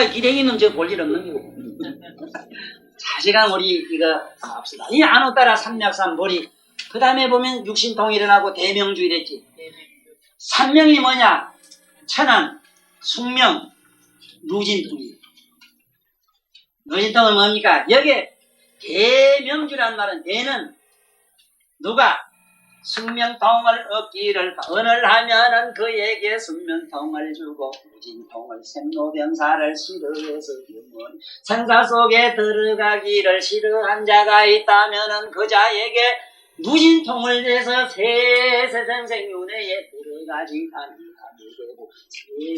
그까지 기대기는 저 볼 일 없는 거고. 자, 시간 우리 이거 합시다. 이 안호 따라 삼맥삼보리. 그 다음에 보면 육신통일하고 대명주 이랬지. 삼명이 뭐냐? 천안, 숙명, 누진통이. 누진통은 뭡니까? 여기에 대명주란 말은 대는 누가 숙명통을 얻기를 언을 하면은 그에게 숙명통을 주고 누진통을 샘노병사를 싫어해서 병원 생사 속에 들어가기를 싫어한 자가 있다면은 그 자에게 누진통을 내서 세세선생윤회에 들어가지 아니하고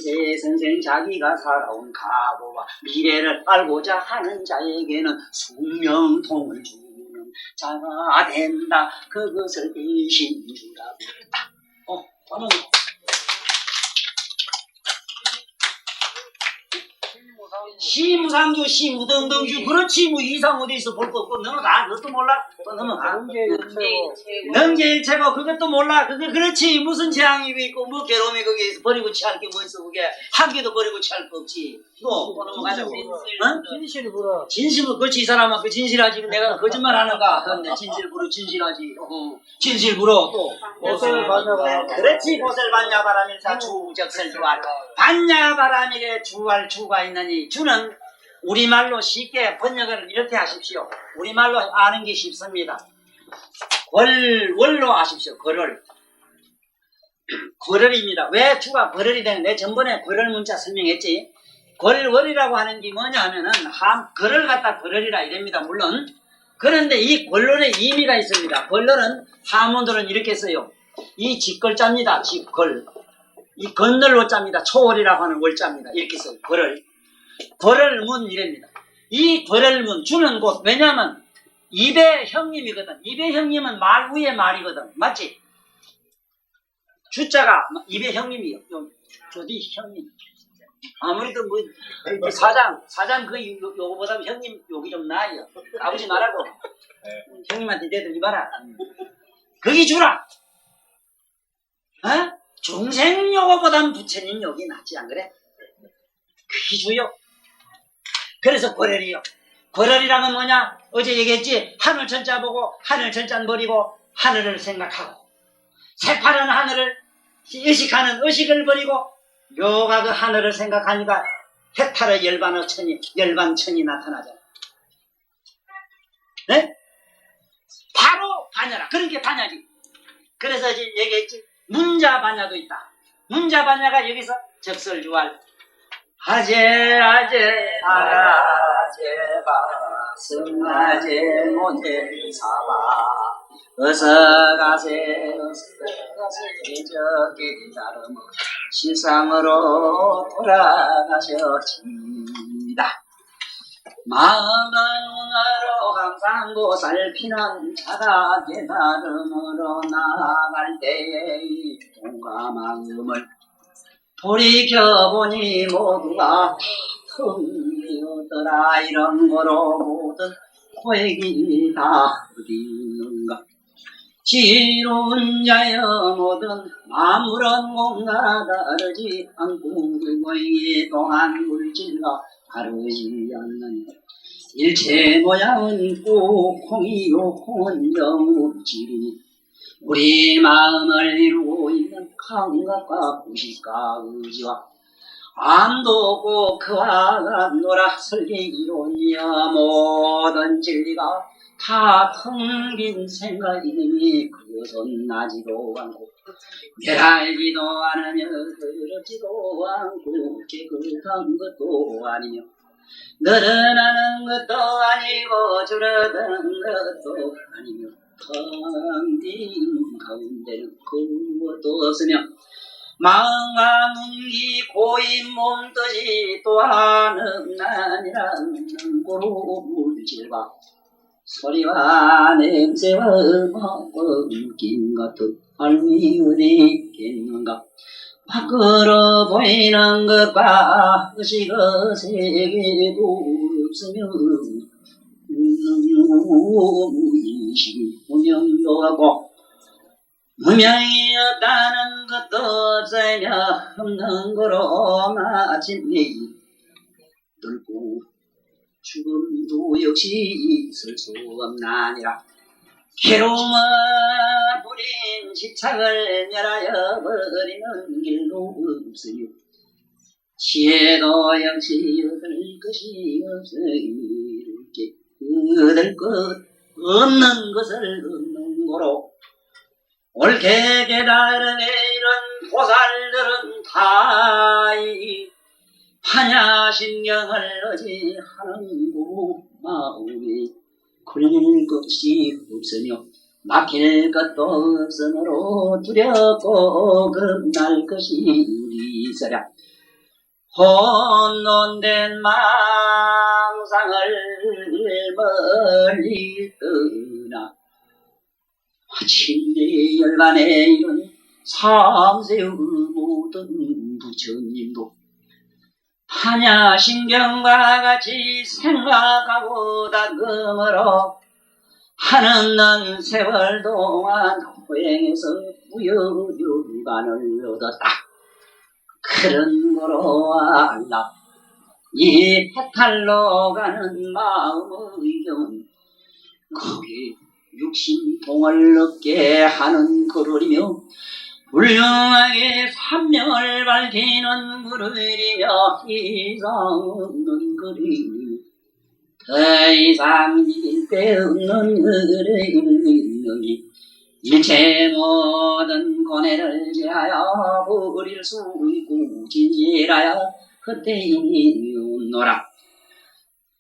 세세선생 자기가 살아온 과거와 미래를 알고자 하는 자에게는 숙명통을 주는 자가 된다. 그것을 대신 주라고 했다. 저는 시무상주, 시무등등주, 그렇지, 뭐 이상 어디서 볼 거 없고, 넘어가, 그것도 몰라? 또 넘어가. 명제일체고, 그것도 몰라? 그렇지, 무슨 재앙이 있고, 뭐 괴로움이 거기에서 버리고 취할 게 뭐 있어, 그게. 한 개도 버리고 취할 거 없지. 또 넘어가자고. 진실을 물어. 진실을, 그렇지, 이 사람아, 그 진실하지. 내가 거짓말 하는가? 근데 진실 물어, 진실하지. 진실 물어, 또. 보살 반야바람. 그렇지, 보살 반야바람일사 주적설주할. 반야바람일에 주할 주가 있느니, 주는 우리말로 쉽게 번역을 이렇게 하십시오. 우리말로 아는 게 쉽습니다. 월로 하십시오. 월월입니다. 왜 주가 월월이 되는데 전번에 월월 문자 설명했지. 월월이라고 하는 게 뭐냐 하면은 월을 갖다 월월이라 이랍니다. 물론 그런데 이 월월의 의미가 있습니다. 월월은 하문들은 이렇게 써요. 이 직걸자입니다. 직걸. 이 건널로 자입니다. 초월이라고 하는 월자입니다. 이렇게 써요. 월월문 이랍니다. 이 월월문 주는 곳. 왜냐하면 입의 형님이거든. 입의 형님은 말 위에 말이거든. 맞지? 주자가 입의 형님이요. 조디 형님. 아무래도 뭐 사장 요거보다 형님 여기 좀 나아요. 아버지 말하고 형님한테 대들지 마라. 거기 주라. 중생 요거보단 부처님 여기 낫지 안 그래? 그게 주요. 그래서 고열이요. 고열이라는 뭐냐? 어제 얘기했지. 하늘 천자 보고 하늘 천자 버리고 하늘을 생각하고 새파란 하늘을 의식하는 의식을 버리고 묘가 그 하늘을 생각하니까 해탈의 열반천이 나타나잖아. 네? 바로 반야라. 그런 게 반야지. 그래서 이제 얘기했지. 문자 반야도 있다. 문자 반야가 여기서 적설주할 하제 아라제바 승하제 모제사바 어서 가세 저기 따르며 실상으로 돌아가셨습니다. 마음은 하로 항상 보살피는 자가 깨달음으로 나아갈 때의 통과 마음을 돌이켜보니 모두가 텅비었더라. 이런 거로 모든 고액이 다 어디 있는가. 지혜로운 자여 모든 아무런 공과 다르지 않고 고행이 동안 물질과 다르지 않는 일체 모양은 꼭 콩이요 콩은 영물질이니 우리 마음을 이루고 있는 감각과 구식과 의지와 암도 꼭 그와 같노라. 설계이로니여 모든 진리가 다 텅 빈 생각이니 그것은 나지도 않고 멸하지도 않으며 더럽지도 않고 깨끗한 것도 아니며 늘어나는 것도 아니고 줄어드는 것도 아니며 텅 빈 가운데는 그것도 없으며 마음과 눈기 고인 몸뜻이 또한 아니라는 고로 물질과 소리와 냄새와 느낌 같은 삶이 어디 있겠는가. 밖으로 보이는 것과 의식의 세계도 없으며 인식이 무명요하고 무명이 없다는 것도 없으며 없는 거로 마침내 뚫고 죽음도 역시 있을 수 없나니라. 괴로움을 부린 집착을 멸하여 버리는 길도 없으요 지혜도 역시 얻을 것이 없으니 얻을 것 없는 것을 얻는 거로 옳게 깨달음에 이런 보살들은 다이 판야신경을 의지하는 고 마음이 굴릴 것이 없으며 막힐 것도 없으므로 두렵고 겁날 것이 있으랴. 혼돈된 망상을 멀리 떠나 침대 열반에 이른 삼세의 모든 부처님도 판야신경과 같이 생각하고 닦음으로 하는 세월 동안 호행해서 무여유관을 얻었다. 그런 거로 알라. 이 해탈로 가는 마음의 경은 거기 육신통을 얻게 하는 그릇이며 훌륭하게 삼명을 밝히는 그릇이며 이상 없는 그릇이며 더 이상 일대 없는 그릇이니 일체 모든 고뇌를 제하여 버릴 수 있고 진실하여 헛되이노라.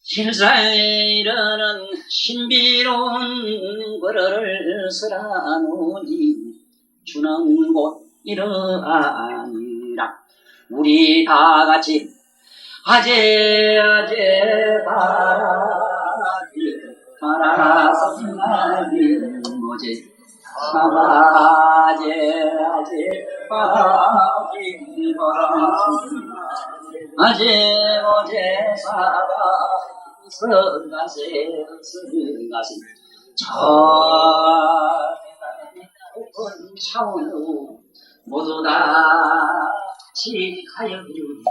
실상에 이르는 신비로운 거를 쓰라노니 주는 곳 이러하니라. 우리 다같이 아제 바라라 성하기 모제 아제 바라기 아제 모제 사바 성가세 저 높은 차원으로 모두 다 지하여 이루지.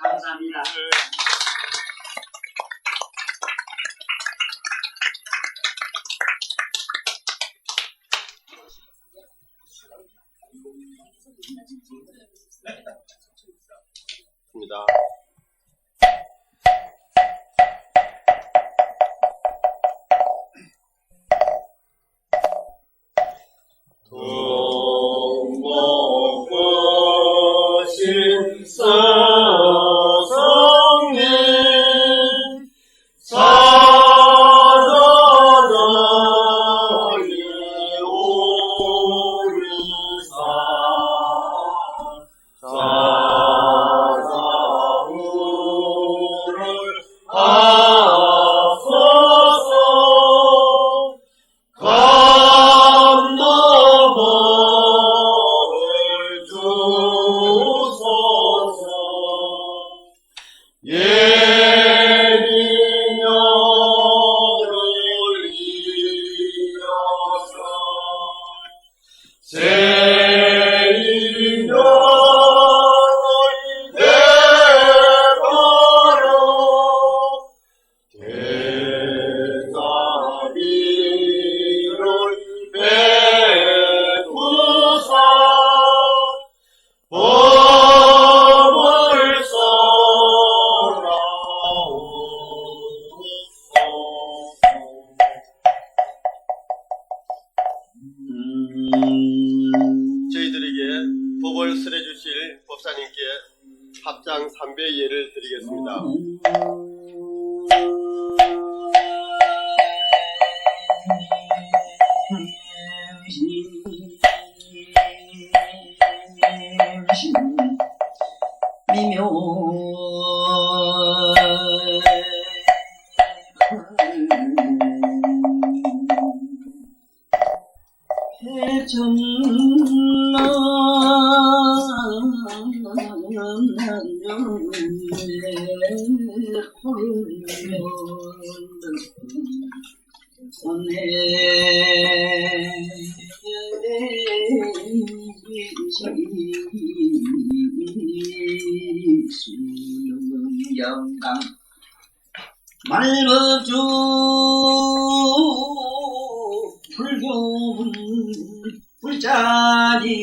감사합니다. 입니다. 동목보신 서성님 사자널리 오르사 사자우를 하소서 감동을 주소서 예비녀를 이어서 세인녀를 내버려 대자비를 베푸사 법을 저희들에게 법을 설해 주실 법사님께 합장 3배 예를 드리겠습니다. 미묘 해전 영강 말법주 불교문 불자진저리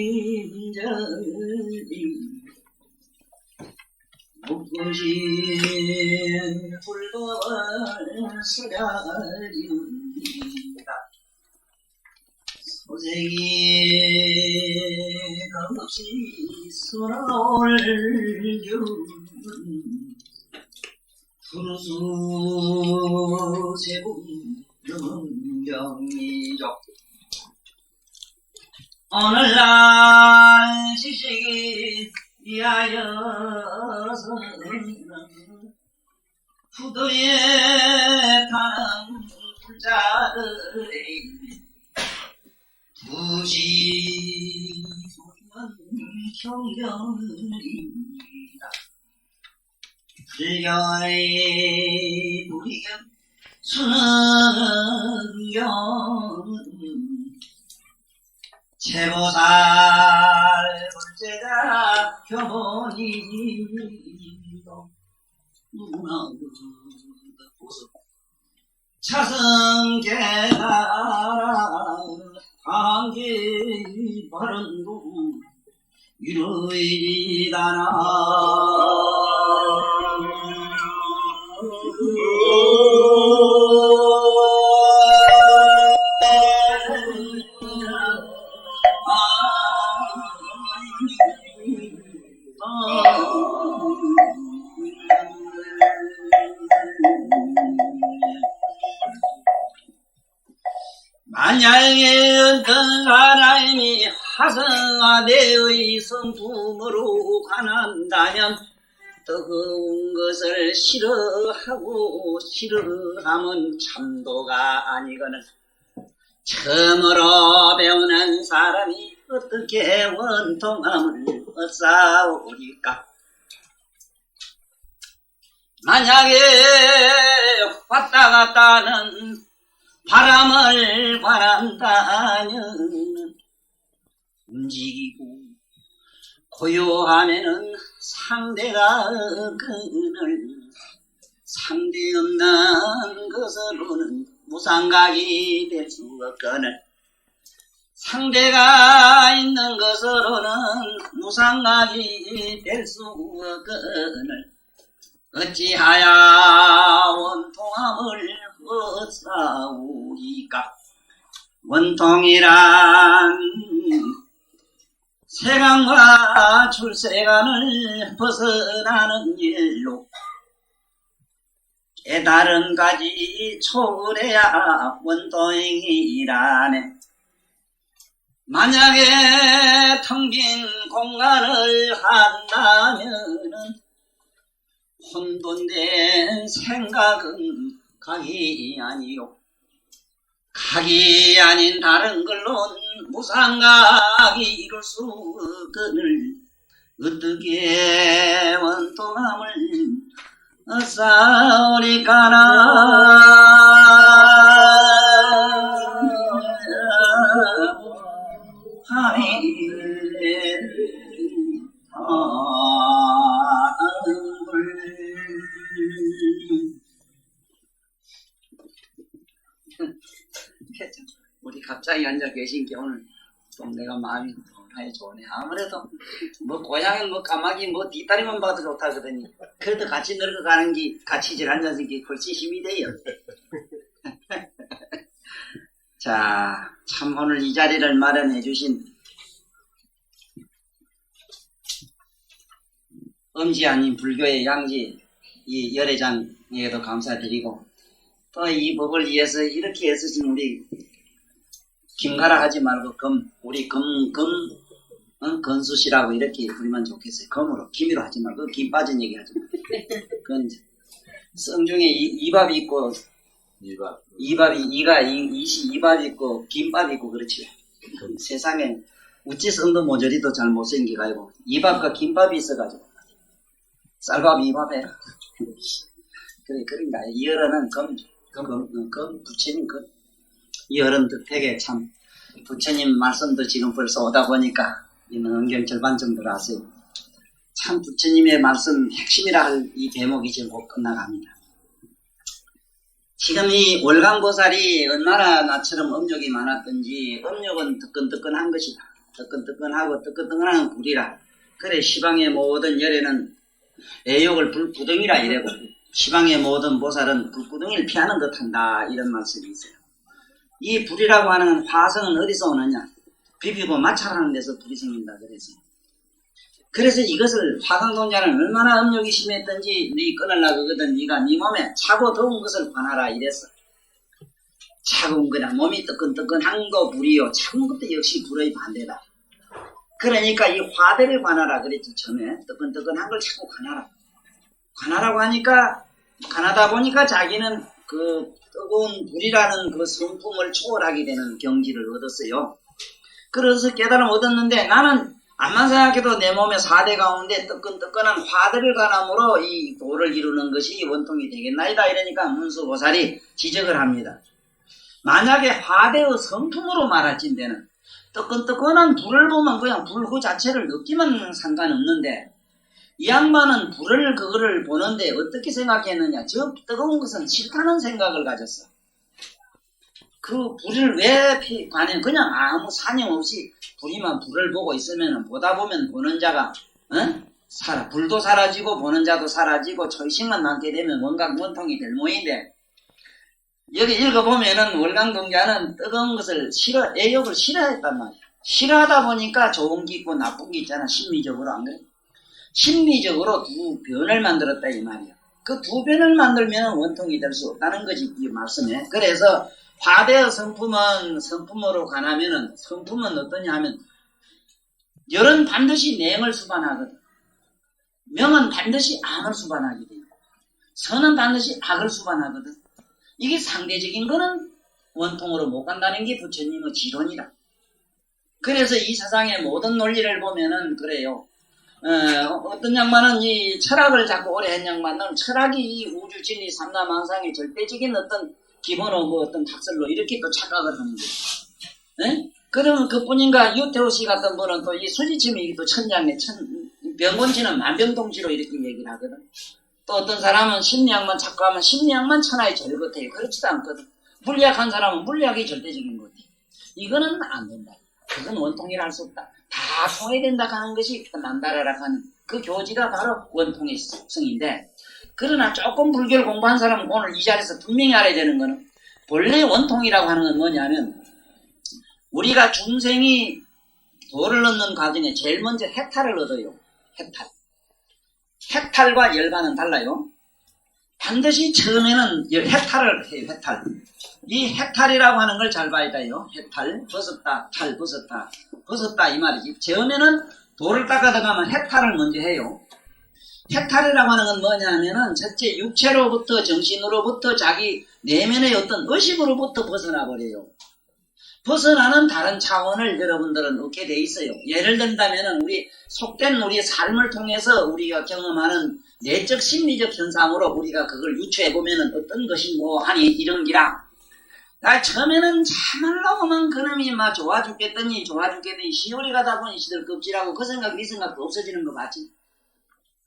목구신 불법을 서자리입니다. 소생이가 없이 서나올균 푸르수 제국 영경이죠. 오늘날 시식이 이하여서는 부도에 타는 불자들의 부시소리는 경전입니다. 불교의 무리경 수능경 제보살 불제자 교본이도 누구나 보소 차성계하라 한계 바른도 이루이다나 만약에 어떤 사람이 화성화대의 성품으로 관한다면 뜨거운 것을 싫어하고 싫어하면 참도가 아니거늘 처음으로 배우는 사람이 어떻게 원통함을 쌓으리까. 만약에 왔다 갔다는 바람을 바란다면 움직이고 고요하면은 상대가 그늘 상대 없는 것으로는 무상각이 될 수 없거늘 상대가 있는 것으로는 무상각이 될 수 없거늘 어찌하여 원통함을 얻사오리까. 원통이란 세간과 출세간을 벗어나는 일로 깨달은 가지 초월해야 원통이라네. 만약에 텅 빈 공간을 한다면은 혼돈된 생각은 각이 아니요. 각이 아닌 다른 걸로는 무상각이 이룰 수 없거늘 어떻게 원통함을 쌓으리까나 우리 갑자기 앉아 계신 게 오늘 좀 내가 마음이 많이 좋네. 아무래도 뭐 고향은 뭐 까마귀 뭐 뒷다리만 봐도 좋다 그러더니 그래도 같이 늙어가는 게 같이 질 앉아서 게 훨씬 힘이 돼요. 자, 참 오늘 이 자리를 마련해 주신 엄지아님 불교의 양지 이 열애장에도 감사드리고 또 이 법을 위해서 이렇게 애쓰신 우리 김가라 하지 말고 우리 건수씨라고 이렇게 부르면 좋겠어요. 검으로 김이로 하지 말고 김 빠진 얘기 하지 말고 그건 성 중에 이밥이 있고 이밥이 이가 이밥이 있고 김밥이 있고 그렇지. 세상에 우찌 성도 모조리도 잘 못생기가지고 이밥과 김밥이 있어가지고 쌀밥 이밥 해라. 그래, 그런가. 이 어른은 부처님 이 어른 덕택에 참, 부처님 말씀도 지금 벌써 오다 보니까, 이는 언경 절반 정도로 하세요. 참 부처님의 말씀 핵심이라 할 이 대목이 지금 곧 끝나갑니다. 지금 이 월간보살이 얼마나 나처럼 업력이 많았던지, 업력은 뜨끈뜨끈한 것이다. 뜨끈뜨끈하고 뜨끈뜨끈한 불이라. 그래, 시방의 모든 열애는 애욕을 불구덩이라 이래고, 시방의 모든 보살은 불구덩이를 피하는 듯한다. 이런 말씀이 있어요. 이 불이라고 하는 화성은 어디서 오느냐? 비비고 마찰하는 데서 불이 생긴다 그랬어요. 그래서 이것을 화강동자는 얼마나 업력이 심했던지 네 끊으려고 그러거든 네가 네 몸에 차고 더운 것을 관하라 이랬어. 차가운 거나 몸이 뜨끈뜨끈한 거 불이요. 차가운 것도 역시 불의 반대다. 그러니까 이 화대를 관하라 그랬지 처음에. 뜨끈뜨끈한 걸 자꾸 관하라. 관하라고 하니까 관하다 보니까 자기는 그 뜨거운 불이라는 그 성품을 초월하게 되는 경지를 얻었어요. 그래서 깨달음 얻었는데 나는 암만 생각해도 내 몸의 4대 가운데 뜨끈뜨끈한 화대를 관함으로 이 도를 이루는 것이 원통이 되겠나이다. 이러니까 문수보살이 지적을 합니다. 만약에 화대의 성품으로 말할진대는 뜨끈뜨끈한 불을 보면 그냥 불 그 자체를 느끼면 상관없는데 이 양반은 불을 그거를 보는데 어떻게 생각했느냐. 저 뜨거운 것은 싫다는 생각을 가졌어. 그 불을 왜 관해 그냥 아무 사념 없이 불이만 불을 보고 있으면 보다 보면 보는 자가 불도 사라지고 보는 자도 사라지고 초의식만 남게 되면 원각 원통이 될 모인데 여기 읽어보면은 월강동자는 뜨거운 것을 애욕을 싫어했단 말이야. 싫어하다 보니까 좋은 게 있고 나쁜 게 있잖아. 심리적으로 안 그래? 심리적으로 두 변을 만들었다 이 말이야. 그 두 변을 만들면 원통이 될 수 없다는 거지 이 말씀에. 그래서 화대의 성품으로 관하면은 성품은 어떠냐 하면 열은 반드시 냉을 수반하거든. 명은 반드시 암을 수반하게 되고 선은 반드시 악을 수반하거든. 이게 상대적인 거는 원통으로 못 간다는 게 부처님의 지론이다. 그래서 이 세상의 모든 논리를 보면은 그래요. 어떤 양반은 이 철학을 자꾸 오래 한 양반은 철학이 이 우주 진리 삼라만상의 절대적인 어떤 기본의 뭐 어떤 학설로 이렇게 또 착각을 하는 거예요. 그러면 그뿐인가 유태우 씨 같은 분은 또 이 수지침이 또 천장에 병곤치는 만병동치로 이렇게 얘기를 하거든. 또 어떤 사람은 심리학만 착각하면 심리학만 천하의 제일 같아요. 그렇지도 않거든. 물리학한 사람은 물리학이 절대적인 거지. 이거는 안 된다. 그건 원통이라 할 수 없다. 다 통해된다 하는 것이 남다르라 하는 그 교지가 바로 원통의 속성인데 그러나 조금 불교를 공부한 사람은 오늘 이 자리에서 분명히 알아야 되는 거는 본래 원통이라고 하는 건 뭐냐면 우리가 중생이 도를 얻는 과정에 제일 먼저 해탈을 얻어요. 해탈. 해탈과 열반은 달라요. 반드시 처음에는 해탈을 해요. 해탈. 이 해탈이라고 하는 걸 잘 봐야 돼요. 해탈, 벗었다, 탈, 벗었다, 벗었다 이 말이지. 처음에는 도를 닦아 들어가면 해탈을 먼저 해요. 해탈이라고 하는 건 뭐냐면은 첫째 육체로부터 정신으로부터 자기 내면의 어떤 의식으로부터 벗어나 버려요. 벗어나는 다른 차원을 여러분들은 얻게 돼 있어요. 예를 든다면은 우리 속된 우리의 삶을 통해서 우리가 경험하는 내적 심리적 현상으로 우리가 그걸 유추해 보면은 어떤 것인고 하니 이런 기라. 나 처음에는 참말로 오면 그놈이 막 좋아 죽겠더니 시월이 가다 보니 시들 껍질하고 그 생각 이 생각도 없어지는 거 맞지?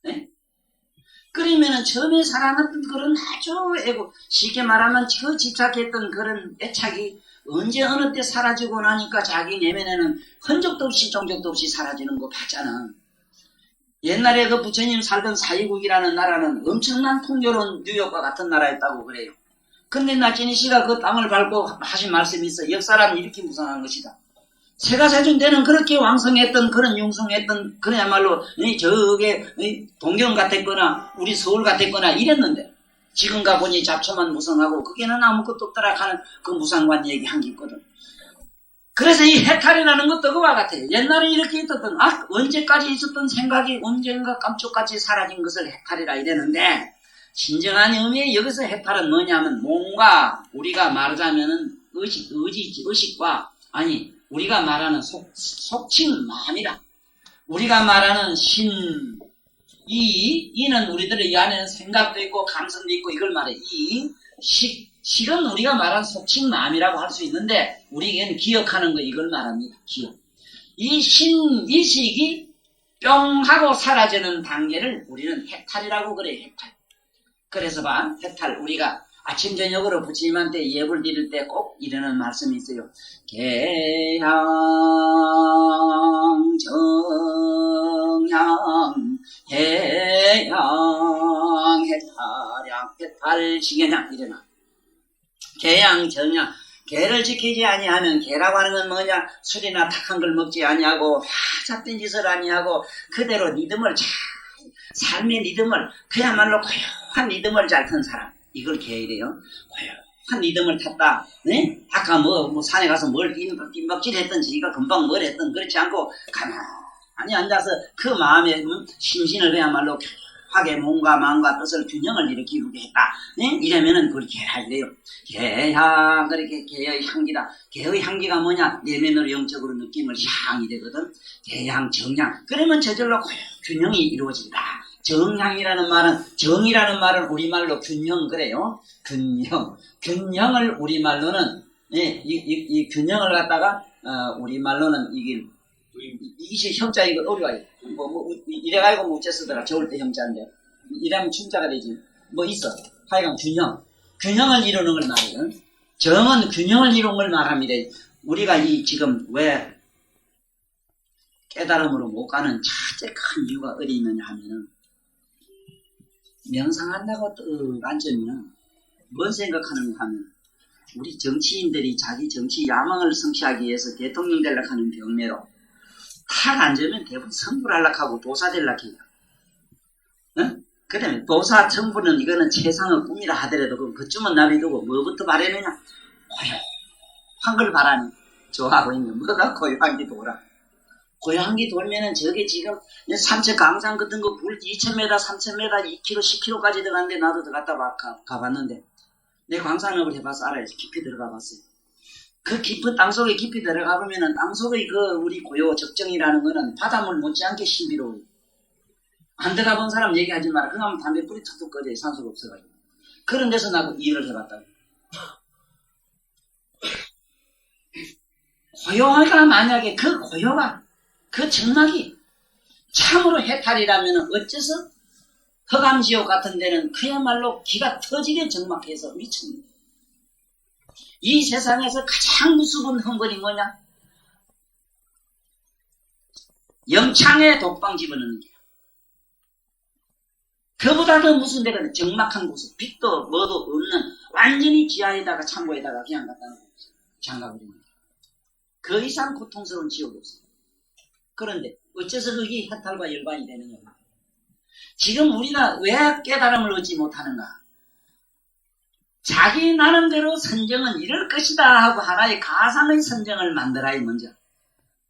네? 그러면은 처음에 사랑했던 그런 아주 애고 쉽게 말하면 그 집착했던 그런 애착이 언제 어느 때 사라지고 나니까 자기 내면에는 흔적도 없이 종적도 없이 사라지는 거 봤잖아. 옛날에 그 부처님 살던 사이국이라는 나라는 엄청난 풍요로운 뉴욕과 같은 나라였다고 그래요. 근데 나진이 씨가 그 땅을 밟고 하신 말씀이 있어. 역사란 이렇게 무성한 것이다. 새가 세준 때는 그렇게 왕성했던 그런 융성했던 그야말로 저게 동경 같았거나 우리 서울 같았거나 이랬는데 지금 가보니 잡초만 무성하고 그게는 아무것도 없더라 하는 그 무상관 얘기한 게 있거든. 그래서 이 해탈이라는 것도 그와 같아요. 옛날에 이렇게 있었던 언제까지 있었던 생각이 언젠가 깜짝같이 사라진 것을 해탈이라 이랬는데 진정한 의미의 여기서 해탈은 뭐냐면 뭔가 우리가 말하자면은 의식과 아니 우리가 말하는 속칭 마음이다. 우리가 말하는 신, 이는 우리들의 이 안에는 생각도 있고 감성도 있고 이걸 말해. 식은 우리가 말한 속칭 마음이라고 할 수 있는데 우리에게는 기억하는 거 이걸 말합니다. 기억. 이 식이 뿅 하고 사라지는 단계를 우리는 해탈이라고 그래. 해탈. 그래서 봐. 해탈. 우리가 아침 저녁으로 부처님한테 예불 드릴 때 꼭 이러는 말씀이 있어요. 개향 정향 해양 해탈양 해탈식연향 이래나. 개양 정향. 개를 지키지 아니하면 개라고 하는 건 뭐냐? 술이나 탁한 걸 먹지 아니하고 잡된 짓을 아니하고 그대로 리듬을 잘 삶의 리듬을 그야말로 고요한 리듬을 잘 탄 사람. 이걸 개이래요. 고요한 리듬을 탔다. 네? 아까 뭐 산에 가서 뭘 뒷먹질 했던 지가 금방 뭘 했던 그렇지 않고 가만히 앉아서 그 마음에 심신을 그야말로 하게 몸과 마음과 뜻을 균형을 이렇게 이루게 했다. 네? 이러면은 그걸 개라 이래요. 개향, 그렇게 개의 향기다. 개의 향기가 뭐냐? 내면으로 영적으로 느낌을 향이 되거든. 개향, 정향. 그러면 저절로 균형이 이루어진다. 정향이라는 말은, 정이라는 말은 우리말로 균형 그래요. 균형. 균형을 우리말로는, 예, 이 균형을 갖다가, 우리말로는 이게 형자 이거 어려워요. 이래가지고 무째 쓰더라. 저울 때 형자인데. 이러면 춘자가 되지. 뭐 있어. 하여간 균형. 균형을 이루는 걸 말해요. 정은 균형을 이루는 걸 말합니다. 우리가 지금 왜 깨달음으로 못 가는 첫째 큰 이유가 어디 있느냐 하면은, 명상한다고 떡 앉으면 뭔 생각하는가 하면, 우리 정치인들이 자기 정치 야망을 성취하기 위해서 대통령 되려고 하는 병매로 탁 앉으면 대부분 성불 하려고 도사 되려고 해요. 응? 그 다음에 도사 청부는 이거는 최상의 꿈이라 하더라도 그쯤은 나비두고 뭐부터 바라느냐? 고요한 걸 바라니. 좋아하고 있는 뭐가 고요한 게 돌아. 고요한 게 돌면은 저게 지금 산책 강산 같은 거 2,000m, 3,000m, 2km, 10km까지 들어갔는데 나도 들어갔다 가봤는데 내 광산업을 해봐서 알아야지. 깊이 들어가 봤어요. 그 깊은 땅속에 깊이 들어가 보면은 땅속의 우리 고요 적정이라는 거는 바닷물 못지않게 신비로워요. 안 들어가본 사람 얘기하지 마라. 그러면 담배 뿌리 툭툭 꺼져요. 산소가 없어가지고. 그런 데서 나도 일을 해봤다고. 고요가 만약에 그 고요가 그 정막이 참으로 해탈이라면 어째서 허감지옥 같은 데는 그야말로 기가 터지게 정막해서 미칩니다. 이 세상에서 가장 무수분 흠벌이 뭐냐? 영창에 독방 집어넣는 게야. 그보다 더 무슨 데가 정막한 곳에 빛도 뭐도 없는 완전히 지하에다가 창고에다가 그냥 갖다 놓고 장가버리는 거야. 그 이상 고통스러운 지옥이 없어요. 그런데 어째서 그게 해탈과 열반이 되느냐? 지금 우리가 왜 깨달음을 얻지 못하는가? 자기 나름대로 선정은 이럴 것이다 하고 하나의 가상의 선정을 만들어야 먼저.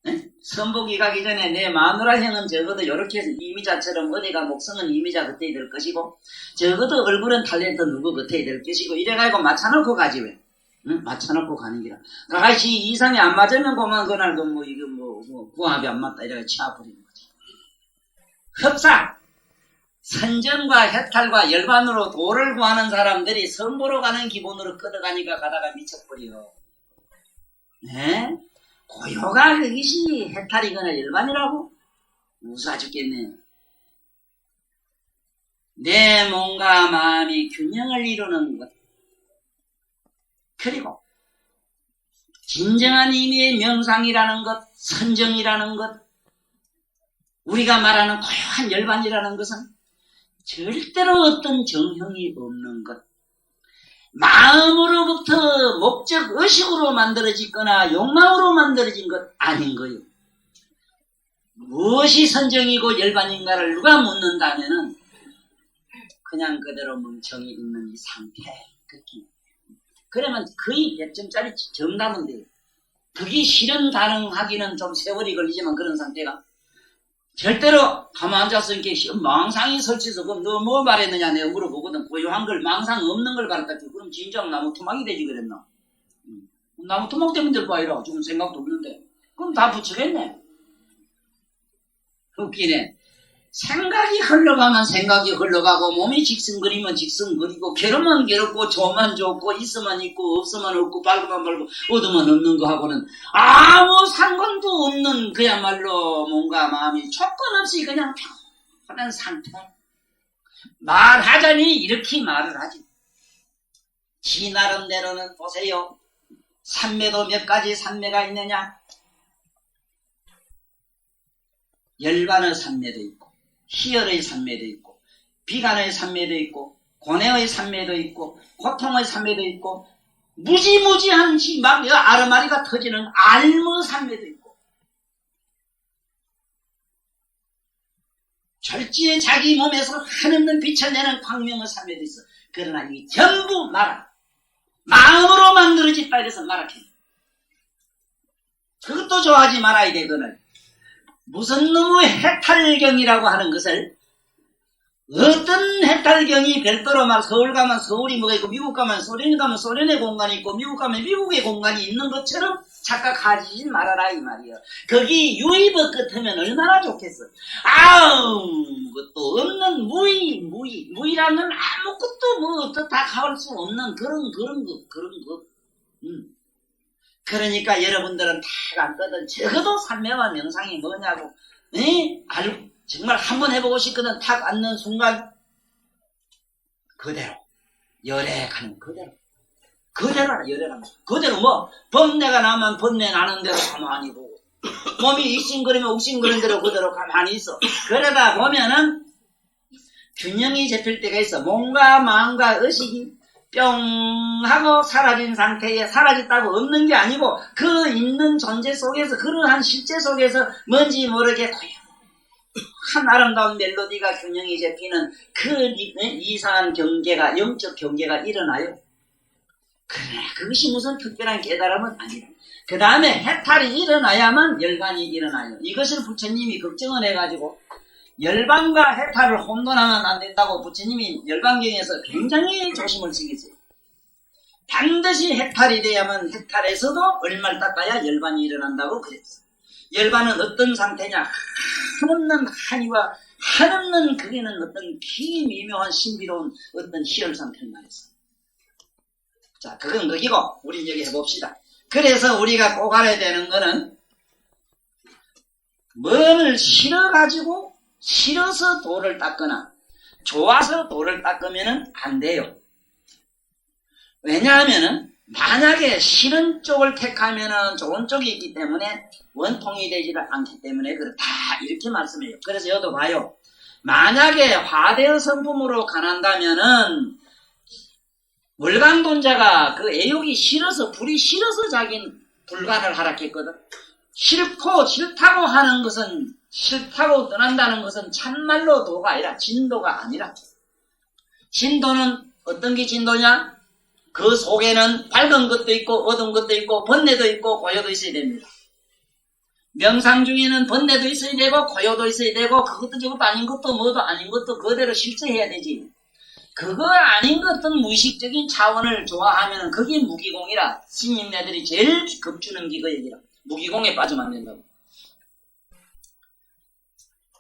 네? 선복이 가기 전에 내 마누라 형은 적어도 이렇게 이미자처럼 어디가 목성은 이미자 겉에 될 것이고 적어도 얼굴은 탤런트 누구 겉에 될 것이고 이래가지고 맞춰놓고 가지 왜? 응? 맞춰놓고 가는 기라. 가시 이상이 안 맞으면 그만 그날도 구합이 안 맞다 이래가 치아버리는 거지. 협상! 선전과 해탈과 열반으로 도를 구하는 사람들이 선보러 가는 기본으로 끄덕가니까 가다가 미쳐버려. 네? 고요가 그것이 해탈이거나 열반이라고? 무사 죽겠네. 내 몸과 마음이 균형을 이루는 것. 그리고 진정한 의미의 명상이라는 것, 선정이라는 것, 우리가 말하는 고요한 열반이라는 것은 절대로 어떤 정형이 없는 것. 마음으로부터 목적 의식으로 만들어지거나 욕망으로 만들어진 것 아닌 거예요. 무엇이 선정이고 열반인가를 누가 묻는다면은 그냥 그대로 멍청이 있는 이 상태. 그러면 거의 100점짜리 정답은 돼요. 그게 실현 가능하기는 좀 세월이 걸리지만 그런 상태가 절대로 가만 앉아서 이렇게 망상이 설치해서 그럼 너 뭐 말했느냐 내가 물어보거든. 고요한 걸 망상 없는 걸 바랬다. 그럼 진정 나무 토막이 되지 그랬나? 나무 토막 되면 될 거 아니라 지금 생각도 없는데 그럼 다 붙이겠네. 웃기네. 생각이 흘러가면 생각이 흘러가고 몸이 직승거리면 직승거리고 괴로면 괴롭고 좋으면 좋고 있으면 있고 없으면 없고 밝으면 밝고 어두면 없는 거하고는 아무 상관도 없는 그야말로 뭔가 마음이 조건 없이 그냥 편한 상태. 말하자니 이렇게 말을 하지. 지 나름대로는 보세요. 산매도 몇 가지 산매가 있느냐? 열반의 산매도 있고 희열의 산매도 있고 비관의 산매도 있고 고뇌의 산매도 있고 고통의 산매도 있고 무지무지한 막 아르마리가 터지는 알무 산매도 있고 절지에 자기 몸에서 한없는 빛을 내는 광명의 산매도 있어. 그러나 이 전부 말아 마음으로 만들어졌다 이래서 말하게. 그것도 좋아하지 말아야 돼. 그거는 무슨 놈의 해탈경이라고 하는 것을 어떤 해탈경이 별도로 막 서울 가면 서울이 뭐가 있고 미국 가면 소련 가면 소련의 공간이 있고 미국 가면 미국의 공간이 있는 것처럼 착각하지 말아라 이 말이야. 거기 유의법 같으면 얼마나 좋겠어. 아무것도 없는 무의라는 아무것도 뭐 어떻다 할 수 없는 그런 것. 그러니까 여러분들은 다 안거든. 적어도 산매와 명상이 뭐냐고. 정말 한번 해보고 싶거든. 탁 앉는 순간 그대로 열애가는 그대로 열애가는 그대로 뭐 번뇌가 나면 번뇌 나는 대로 가만히 보고 몸이 익신거리면 욱신거리는 대로 그대로 가만히 있어. 그러다 보면은 균형이 잡힐 때가 있어. 몸과 마음과 의식이 뿅 하고 사라진 상태에 사라졌다고 없는 게 아니고 그 있는 존재 속에서 그러한 실제 속에서 뭔지 모르게 한 아름다운 멜로디가 균형이 잡히는 그 이상한 경계가 영적 경계가 일어나요. 그러나 그것이 무슨 특별한 깨달음은 아니라 그 다음에 해탈이 일어나야만 열반이 일어나요. 이것을 부처님이 걱정을 해가지고 열반과 해탈을 혼돈하면 안 된다고 부처님이 열반경에서 굉장히 조심을 지키세요. 반드시 해탈이 돼야만 해탈에서도 얼마를 닦아야 열반이 일어난다고 그랬어요. 열반은 어떤 상태냐? 한없는 한이와 한없는 그게는 어떤 기미묘한 신비로운 어떤 희열 상태를 말했어요. 자, 그건 그기고 우리 여기 해봅시다. 그래서 우리가 꼭 알아야 되는 거는 뭐를 싫어가지고 싫어서 돌을 닦거나 좋아서 돌을 닦으면 안 돼요. 왜냐하면 만약에 싫은 쪽을 택하면 좋은 쪽이 있기 때문에 원통이 되지를 않기 때문에 그렇다 이렇게 말씀해요. 그래서 여도 봐요. 만약에 화대의 성품으로 가난다면은 월강돈자가 그 애욕이 싫어서 불이 싫어서 자기는 불간을 하락했거든. 싫다고 하는 것은 싫다고 떠난다는 것은 참말로 도가 아니라 진도가 아니라 진도는 어떤 게 진도냐? 그 속에는 밝은 것도 있고 어두운 것도 있고 번뇌도 있고 고요도 있어야 됩니다. 명상 중에는 번뇌도 있어야 되고 고요도 있어야 되고 그것도 저것도 아닌 것도 뭐도 아닌 것도 그대로 실제해야 되지. 그거 아닌 것은 무의식적인 차원을 좋아하면 그게 무기공이라 스님네들이 제일 겁주는 게 그 얘기라. 무기공에 빠지면 안 된다고.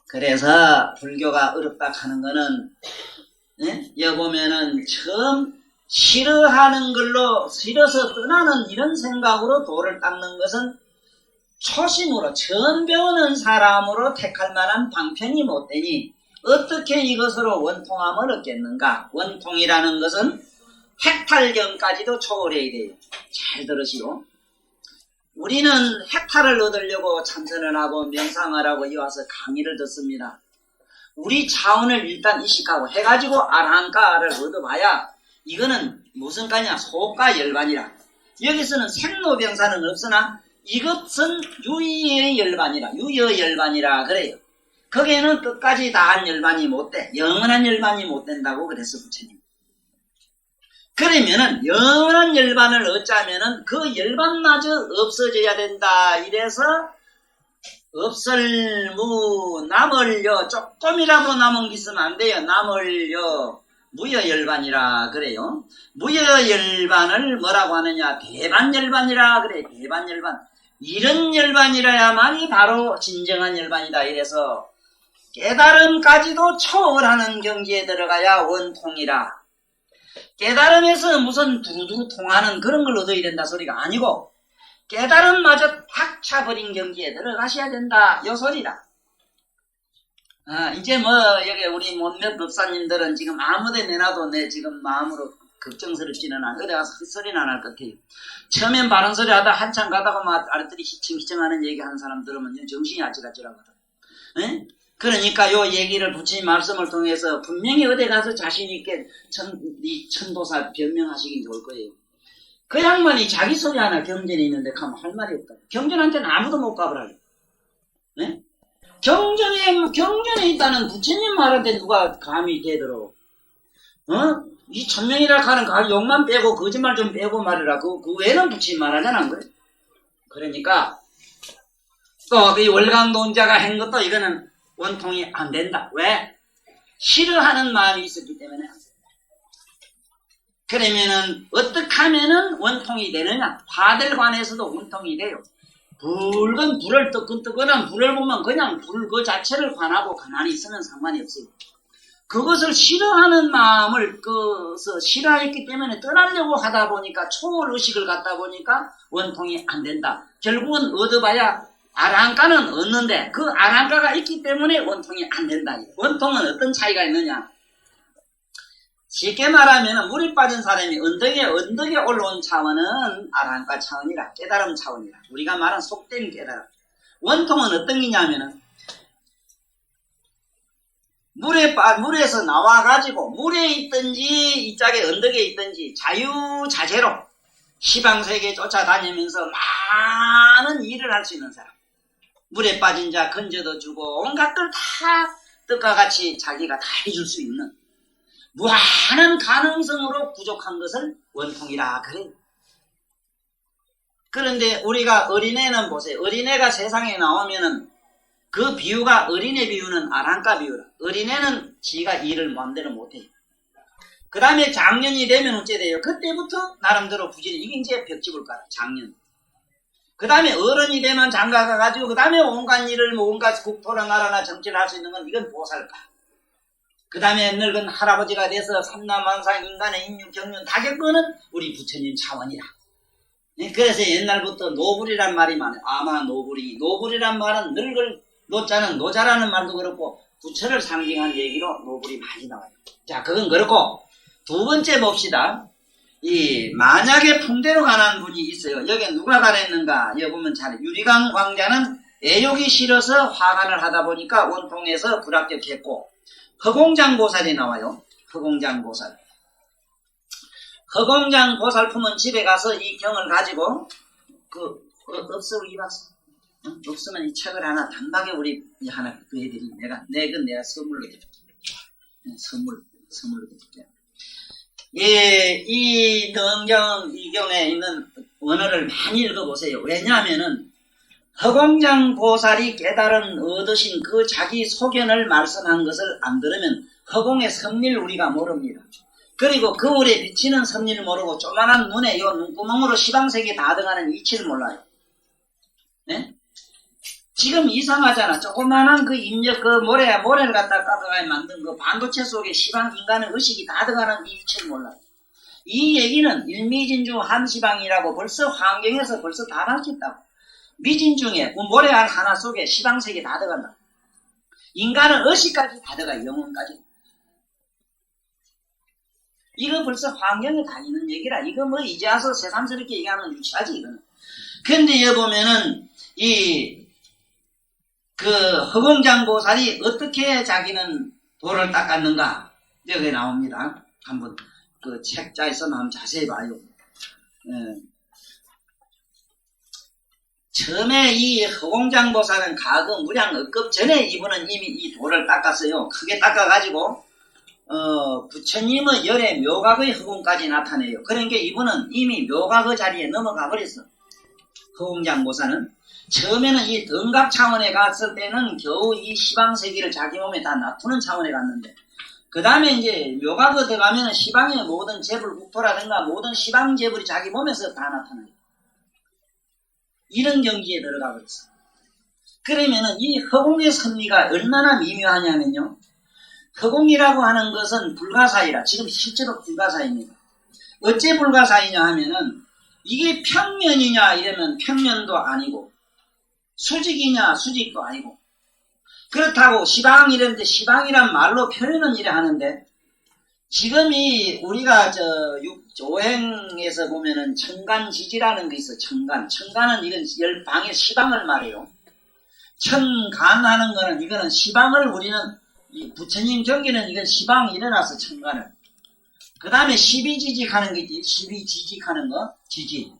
그래서 불교가 어렵다 하는 거는 여기 보면은 처음 싫어하는 걸로 싫어서 떠나는 이런 생각으로 도를 닦는 것은 초심으로 처음 배우는 사람으로 택할 만한 방편이 못 되니 어떻게 이것으로 원통함을 얻겠는가? 원통이라는 것은 해탈경까지도 초월해야 돼요. 잘 들으시오. 우리는 해탈을 얻으려고 참선을 하고 명상을 하고 이 와서 강의를 듣습니다. 우리 차원을 일단 이식하고 해가지고 아라한가를 얻어봐야 이거는 무슨 가냐? 소가 열반이라. 여기서는 생로병사는 없으나 이것은 유의의 열반이라. 유여 열반이라 그래요. 거기에는 끝까지 다한 열반이 못 돼. 영원한 열반이 못 된다고 그랬어 부처님. 그러면은 영원한 열반을 얻자면은 그 열반마저 없어져야 된다. 이래서 없을무 남을여 조금이라도 남은 게 있으면 안 돼요. 남을여 무여열반이라 그래요. 무여열반을 뭐라고 하느냐? 대반열반이라 그래. 대반열반. 이런 열반이라야만이 바로 진정한 열반이다. 이래서 깨달음까지도 초월하는 경지에 들어가야 원통이라. 깨달음에서 무슨 두루두루 통하는 그런 걸 얻어야 된다 소리가 아니고 깨달음마저 탁 차버린 경지에 들어가셔야 된다 요 소리라. 이제 뭐 여기 우리 몇몇 법사님들은 지금 아무데 내놔도 내 지금 마음으로 걱정스럽지는 않아. 어디 가서 헛소리는 안 할 것 같아요. 처음엔 바른 소리 하다 한참 가다가 막 아랫들이 희청희청하는 얘기 하는 사람 들으면 정신이 아찔아찔하거든. 에? 그러니까 요 얘기를 부처님 말씀을 통해서 분명히 어디 가서 자신있게 이 천도사 변명하시긴 좋을 거예요. 그 양반이 자기 소리 하나 경전에 있는데 가면 할 말이 없다. 경전한테는 아무도 못 가버려요. 네? 경전에 있다는 부처님 말한테 누가 감히 대들어. 이 천명이라 하는 욕만 빼고 거짓말 좀 빼고 말이라. 그 외에는 부처님 말하잖아. 그래? 그러니까 또 이 월강론자가 한 것도 이거는 원통이 안 된다. 왜? 싫어하는 마음이 있었기 때문에 안 된다. 그러면은 어떻게 하면은 원통이 되느냐? 화들관에서도 원통이 돼요. 붉은 불을 뜨끈뜨끈한 불을 보면 그냥 불 그 자체를 관하고 가만히 있으면 상관이 없어요. 그것을 싫어하는 마음을 싫어했기 때문에 떠나려고 하다 보니까 초월의식을 갖다 보니까 원통이 안 된다. 결국은 얻어봐야 아랑가는 얻는데 그 아랑가가 있기 때문에 원통이 안 된다. 원통은 어떤 차이가 있느냐? 쉽게 말하면 물에 빠진 사람이 언덕에 올라온 차원은 아랑가 차원이라 깨달음 차원이라 우리가 말한 속된 깨달음. 원통은 어떤 게냐면은 물에서 나와가지고 물에 있든지 이짝에 언덕에 있든지 자유자재로 시방세계에 쫓아다니면서 많은 일을 할 수 있는 사람. 물에 빠진 자 건져도 주고 온갖 걸 다 뜻과 같이 자기가 다 해줄 수 있는 무한한 가능성으로 부족한 것을 원통이라 그래요. 그런데 우리가 어린애는 보세요. 어린애가 세상에 나오면은 그 비유가 어린애 비유는 아랑가 비유라. 어린애는 지가 일을 마음대로 못해요. 그 다음에 장년이 되면 어째 돼요? 그때부터 나름대로 부지런히 이게 이제 벽집을 깔아. 장년. 그 다음에 어른이 되면 장가가 가지고 그 다음에 온갖 일을 온갖 국토나 나라나 정치를 할 수 있는 건 이건 보살가. 그 다음에 늙은 할아버지가 돼서 삼남만상 인간의 인륜 경륜 다 겪는 우리 부처님 차원이라. 그래서 옛날부터 노불이란 말이 많아요. 아마 노불이란 말은 늙을 노자는 노자라는 말도 그렇고 부처를 상징한 얘기로 노불이 많이 나와요. 자, 그건 그렇고 두 번째 봅시다. 이 만약에 풍대로 가는 분이 있어요. 여기 누가 가랬는가? 여기 보면 잘 유리강 왕자는 애욕이 싫어서 화관을 하다 보니까 원통에서 불합격했고 허공장보살이 나와요. 허공장보살. 허공장보살품은 집에 가서 이 경을 가지고 없어 우리 박사. 없으면 이 책을 하나 단박에 우리 하나 구해드리. 내가 선물로 드릴게. 선물로 드릴게요. 이 등경 이경에 있는 원어를 많이 읽어보세요. 왜냐하면은 허공장 보살이 깨달은 얻으신 그 자기 소견을 말씀한 것을 안 들으면 허공의 섭리를 우리가 모릅니다. 그리고 거울에 비치는 섭리를 모르고 조만한 눈에 요 눈구멍으로 시방색이 다 들어가는 이치를 몰라요. 네? 지금 이상하잖아. 조그만한 그 입력, 모래를 갖다 까다가 만든 그 반도체 속에 시방 인간의 의식이 다 들어가는 이 이치를 몰라요. 이 얘기는 일미진주 한시방이라고 벌써 환경에서 벌써 다 밝혔다고. 미진중에 그 모래알 하나 속에 시방색이 다 들어간다. 인간의 의식까지 다 들어가, 영혼까지. 이거 벌써 환경에 다니는 얘기라. 이거 뭐 이제 와서 새삼스럽게 얘기하면 유치하지, 이거는. 근데 여기 보면은, 허공장보살이 어떻게 자기는 돌을 닦았는가? 여기 나옵니다. 한번 그 책자에서 한번 자세히 봐요. 처음에 이 허공장보살은 가그 무량 억급 전에 이분은 이미 이 돌을 닦았어요. 크게 닦아가지고 부처님의 열의 묘각의 허공까지 나타내요. 그러니까 이분은 이미 묘각의 자리에 넘어가 버렸어. 허공장보살은 처음에는 이 등각 차원에 갔을 때는 겨우 이 시방세계를 자기 몸에 다 놔두는 차원에 갔는데 그 다음에 이제 묘각에 들어가면 시방의 모든 재불 국토라든가 모든 시방 재불이 자기 몸에서 다 나타나요. 이런 경지에 들어가 버렸어. 그러면은 이 허공의 섭리가 얼마나 미묘하냐면요. 허공이라고 하는 것은 불가사의라. 지금 실제로 불가사의입니다. 어째 불가사의냐 하면은 이게 평면이냐 이러면 평면도 아니고 수직이냐 수직도 아니고 그렇다고 시방 이랬는데 시방이란 말로 표현은 이래 하는데 지금이 우리가 오행에서 보면은 천간지지라는 게 있어. 천간은 이건 방의 시방을 말해요. 천간하는 거는 이거는 시방을 우리는 부처님 경기는 이건 시방이 일어나서 천간을. 그 다음에 12지직하는 게 있지. 12지직하는 거 지지.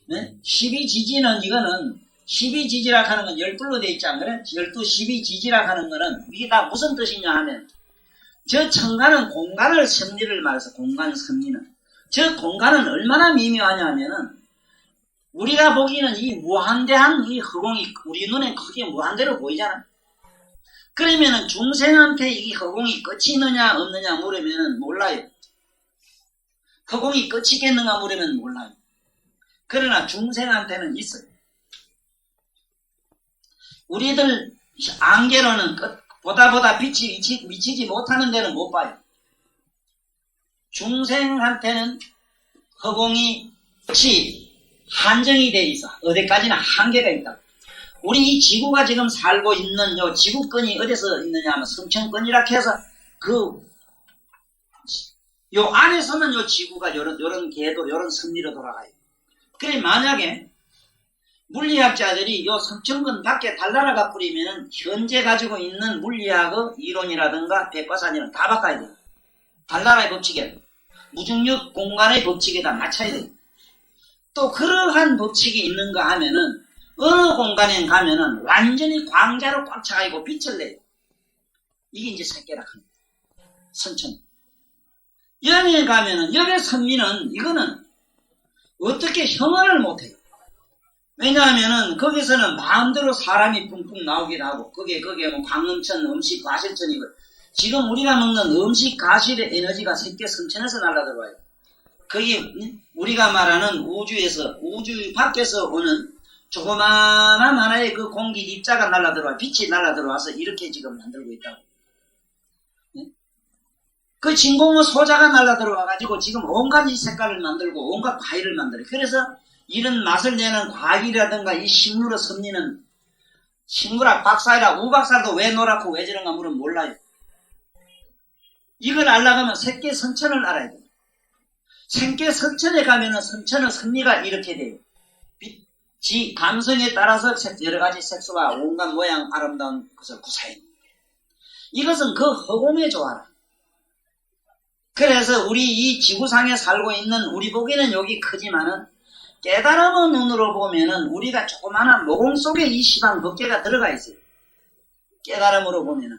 네? 12지지는 이거는 12지지라 하는 건 12로 돼 있지 않나요? 12, 12지지라 하는 거는 이게 다 무슨 뜻이냐 하면 저 천간은 공간을 섭리를 말해서 공간 섭리는 저 공간은 얼마나 미묘하냐 하면은 우리가 보기에는 이 무한대한 이 허공이 우리 눈에 크게 무한대로 보이잖아. 그러면은 중생한테 이 허공이 끝이 있느냐 없느냐 물으면은 몰라요. 허공이 끝이 있겠는가 물으면 몰라요. 그러나 중생한테는 있어요. 우리들 안개로는 보다 빛이 미치지 못하는 데는 못 봐요. 중생한테는 허공이 끝이 한정이 돼 있어. 어디까지나 한계가 있다. 우리 이 지구가 지금 살고 있는 요 지구권이 어디서 있느냐 하면 성천권이라 해서 요 안에서는 요 지구가 요런 궤도, 요런 섭리로 돌아가요. 그래, 만약에 물리학자들이 요 성천권 밖에 달나라가 뿌리면은 현재 가지고 있는 물리학의 이론이라든가 백과사전은 다 바꿔야 돼요. 달나라의 법칙에 무중력 공간의 법칙에 다 맞춰야 돼요. 또 그러한 법칙이 있는가 하면은 어느 공간에 가면은 완전히 광자로 꽉 차가지고 빛을 내요. 이게 이제 색계락합니다. 선천. 여기에 가면은 여기의 선미는 이거는 어떻게 형언을 못해요. 왜냐하면은 거기서는 마음대로 사람이 뿡뿡 나오기도 하고 거기에 뭐 광음천, 음식, 가실천이고 지금 우리가 먹는 음식, 가실의 에너지가 색계 선천에서 날아들어와요. 그게 우리가 말하는 우주에서 우주 밖에서 오는 조그마한 하나의 그 공기 입자가 날아들어와 빛이 날아들어와서 이렇게 지금 만들고 있다고. 그 진공의 소자가 날아들어와 가지고 지금 온갖 이 색깔을 만들고 온갖 과일을 만들어요. 그래서 이런 맛을 내는 과일이라든가 이 식물의 섭리는 식물학 박사이라 우박사도 왜 노랗고 왜 저런가 물으면 몰라요. 이걸 알려면 색계 선천을 알아야 돼요. 색계 선천에 가면은 선천의 섭리가 이렇게 돼요. 지 감성에 따라서 여러 가지 색소와 온갖 모양 아름다운 것을 구사해요. 이것은 그 허공의 조화라. 그래서 우리 이 지구상에 살고 있는 우리 보기에는 여기 크지만은 깨달음의 눈으로 보면은 우리가 조그마한 모공 속에 이 시방 법계가 들어가 있어요. 깨달음으로 보면은.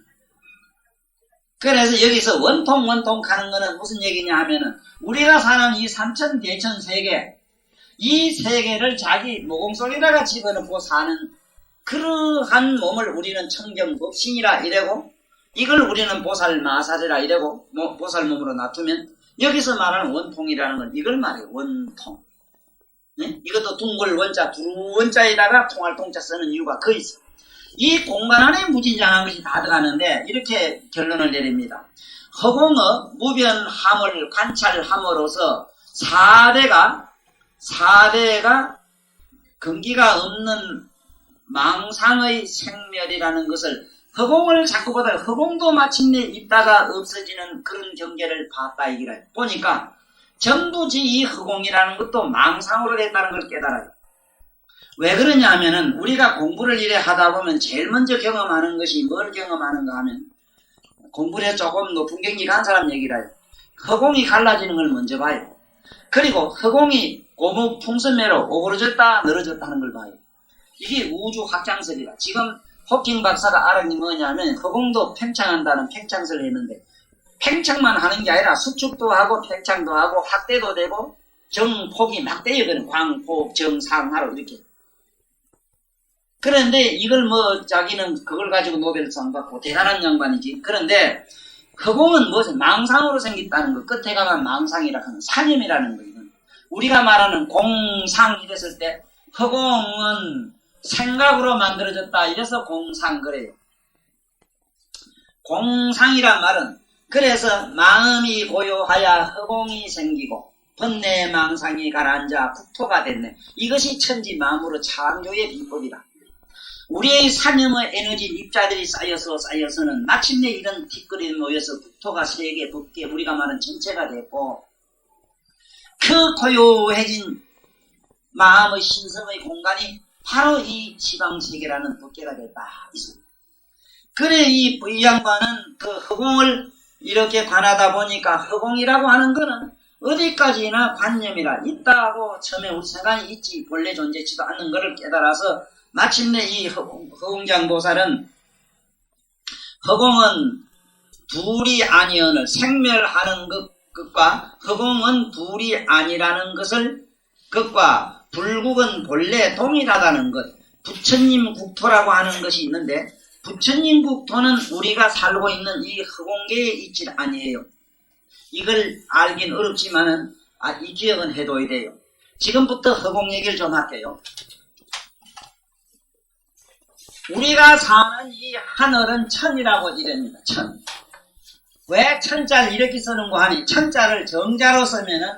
그래서 여기서 원통 가는 거는 무슨 얘기냐 하면은 우리가 사는 이 삼천 대천 세계 이 세계를 자기 모공 속에다가 집어넣고 사는 그러한 몸을 우리는 청정법신이라 이래고 이걸 우리는 보살마사지라 이래고 보살몸으로 놔두면 여기서 말하는 원통이라는 건 이걸 말해요. 원통. 네? 이것도 둥글 원자 두루 원자에다가 통할 통자 쓰는 이유가 그 있어. 이 공간 안에 무진장한 것이 다 들어가는데 이렇게 결론을 내립니다. 허공의 무변함을 관찰함으로써 4대가 근기가 없는 망상의 생멸이라는 것을 허공을 자꾸 보다가 허공도 마침내 있다가 없어지는 그런 경계를 봤다 이기라. 보니까 전부 이 허공이라는 것도 망상으로 됐다는 걸 깨달아요. 왜 그러냐 하면은 우리가 공부를 이래 하다 보면 제일 먼저 경험하는 것이 뭘 경험하는가 하면 공부를 조금 높은 경지 간 사람 얘기를 해요. 허공이 갈라지는 걸 먼저 봐요. 그리고 허공이 고무 풍선매로 오그러졌다 늘어졌다는 걸 봐요. 이게 우주 확장설이라. 지금 호킹 박사가 알은 게 뭐냐면 허공도 팽창한다는 팽창설을 했는데 팽창만 하는 게 아니라 수축도 하고 팽창도 하고 확대도 되고 정폭이 막 떼어가는 광폭 정상하로 이렇게. 그런데 이걸 자기는 그걸 가지고 노벨상 받고 대단한 양반이지. 그런데 허공은 무슨 망상으로 생겼다는 거. 끝에 가면 망상이라 하는 사념이라는 거. 이건 우리가 말하는 공상 이랬을 때 허공은 생각으로 만들어졌다. 이래서 공상 그래요. 공상이란 말은 그래서 마음이 고요하여 허공이 생기고 번뇌 망상이 가라앉아 국토가 됐네. 이것이 천지 만물의 창조의 비법이다. 우리의 사념의 에너지 입자들이 쌓여서는 마침내 이런 뒷거리에 모여서 국토가 세계 법계 우리가 말하는 전체가 됐고 그 고요해진 마음의 신성의 공간이 바로 이 지방세계라는 법계가 됐다. 그래 이 양반은 그 허공을 이렇게 관하다 보니까 허공이라고 하는 거는 어디까지나 관념이라 있다고 처음에 우리 생각이 있지 본래 존재치도 않는 것을 깨달아서 마침내 이 허공장보살은 허공은 둘이 아니언을 생멸하는 것과 허공은 둘이 아니라는 것을 것과 불국은 본래 동일하다는 것 부처님 국토라고 하는 것이 있는데 부처님 국토는 우리가 살고 있는 이 허공계에 있지 아니에요. 이걸 알긴 어렵지만은 이 기억은 해둬야 돼요. 지금부터 허공 얘기를 좀 할게요. 우리가 사는 이 하늘은 천이라고 이릅니다. 천. 왜 천자를 이렇게 쓰는 거 하니 천자를 정자로 쓰면은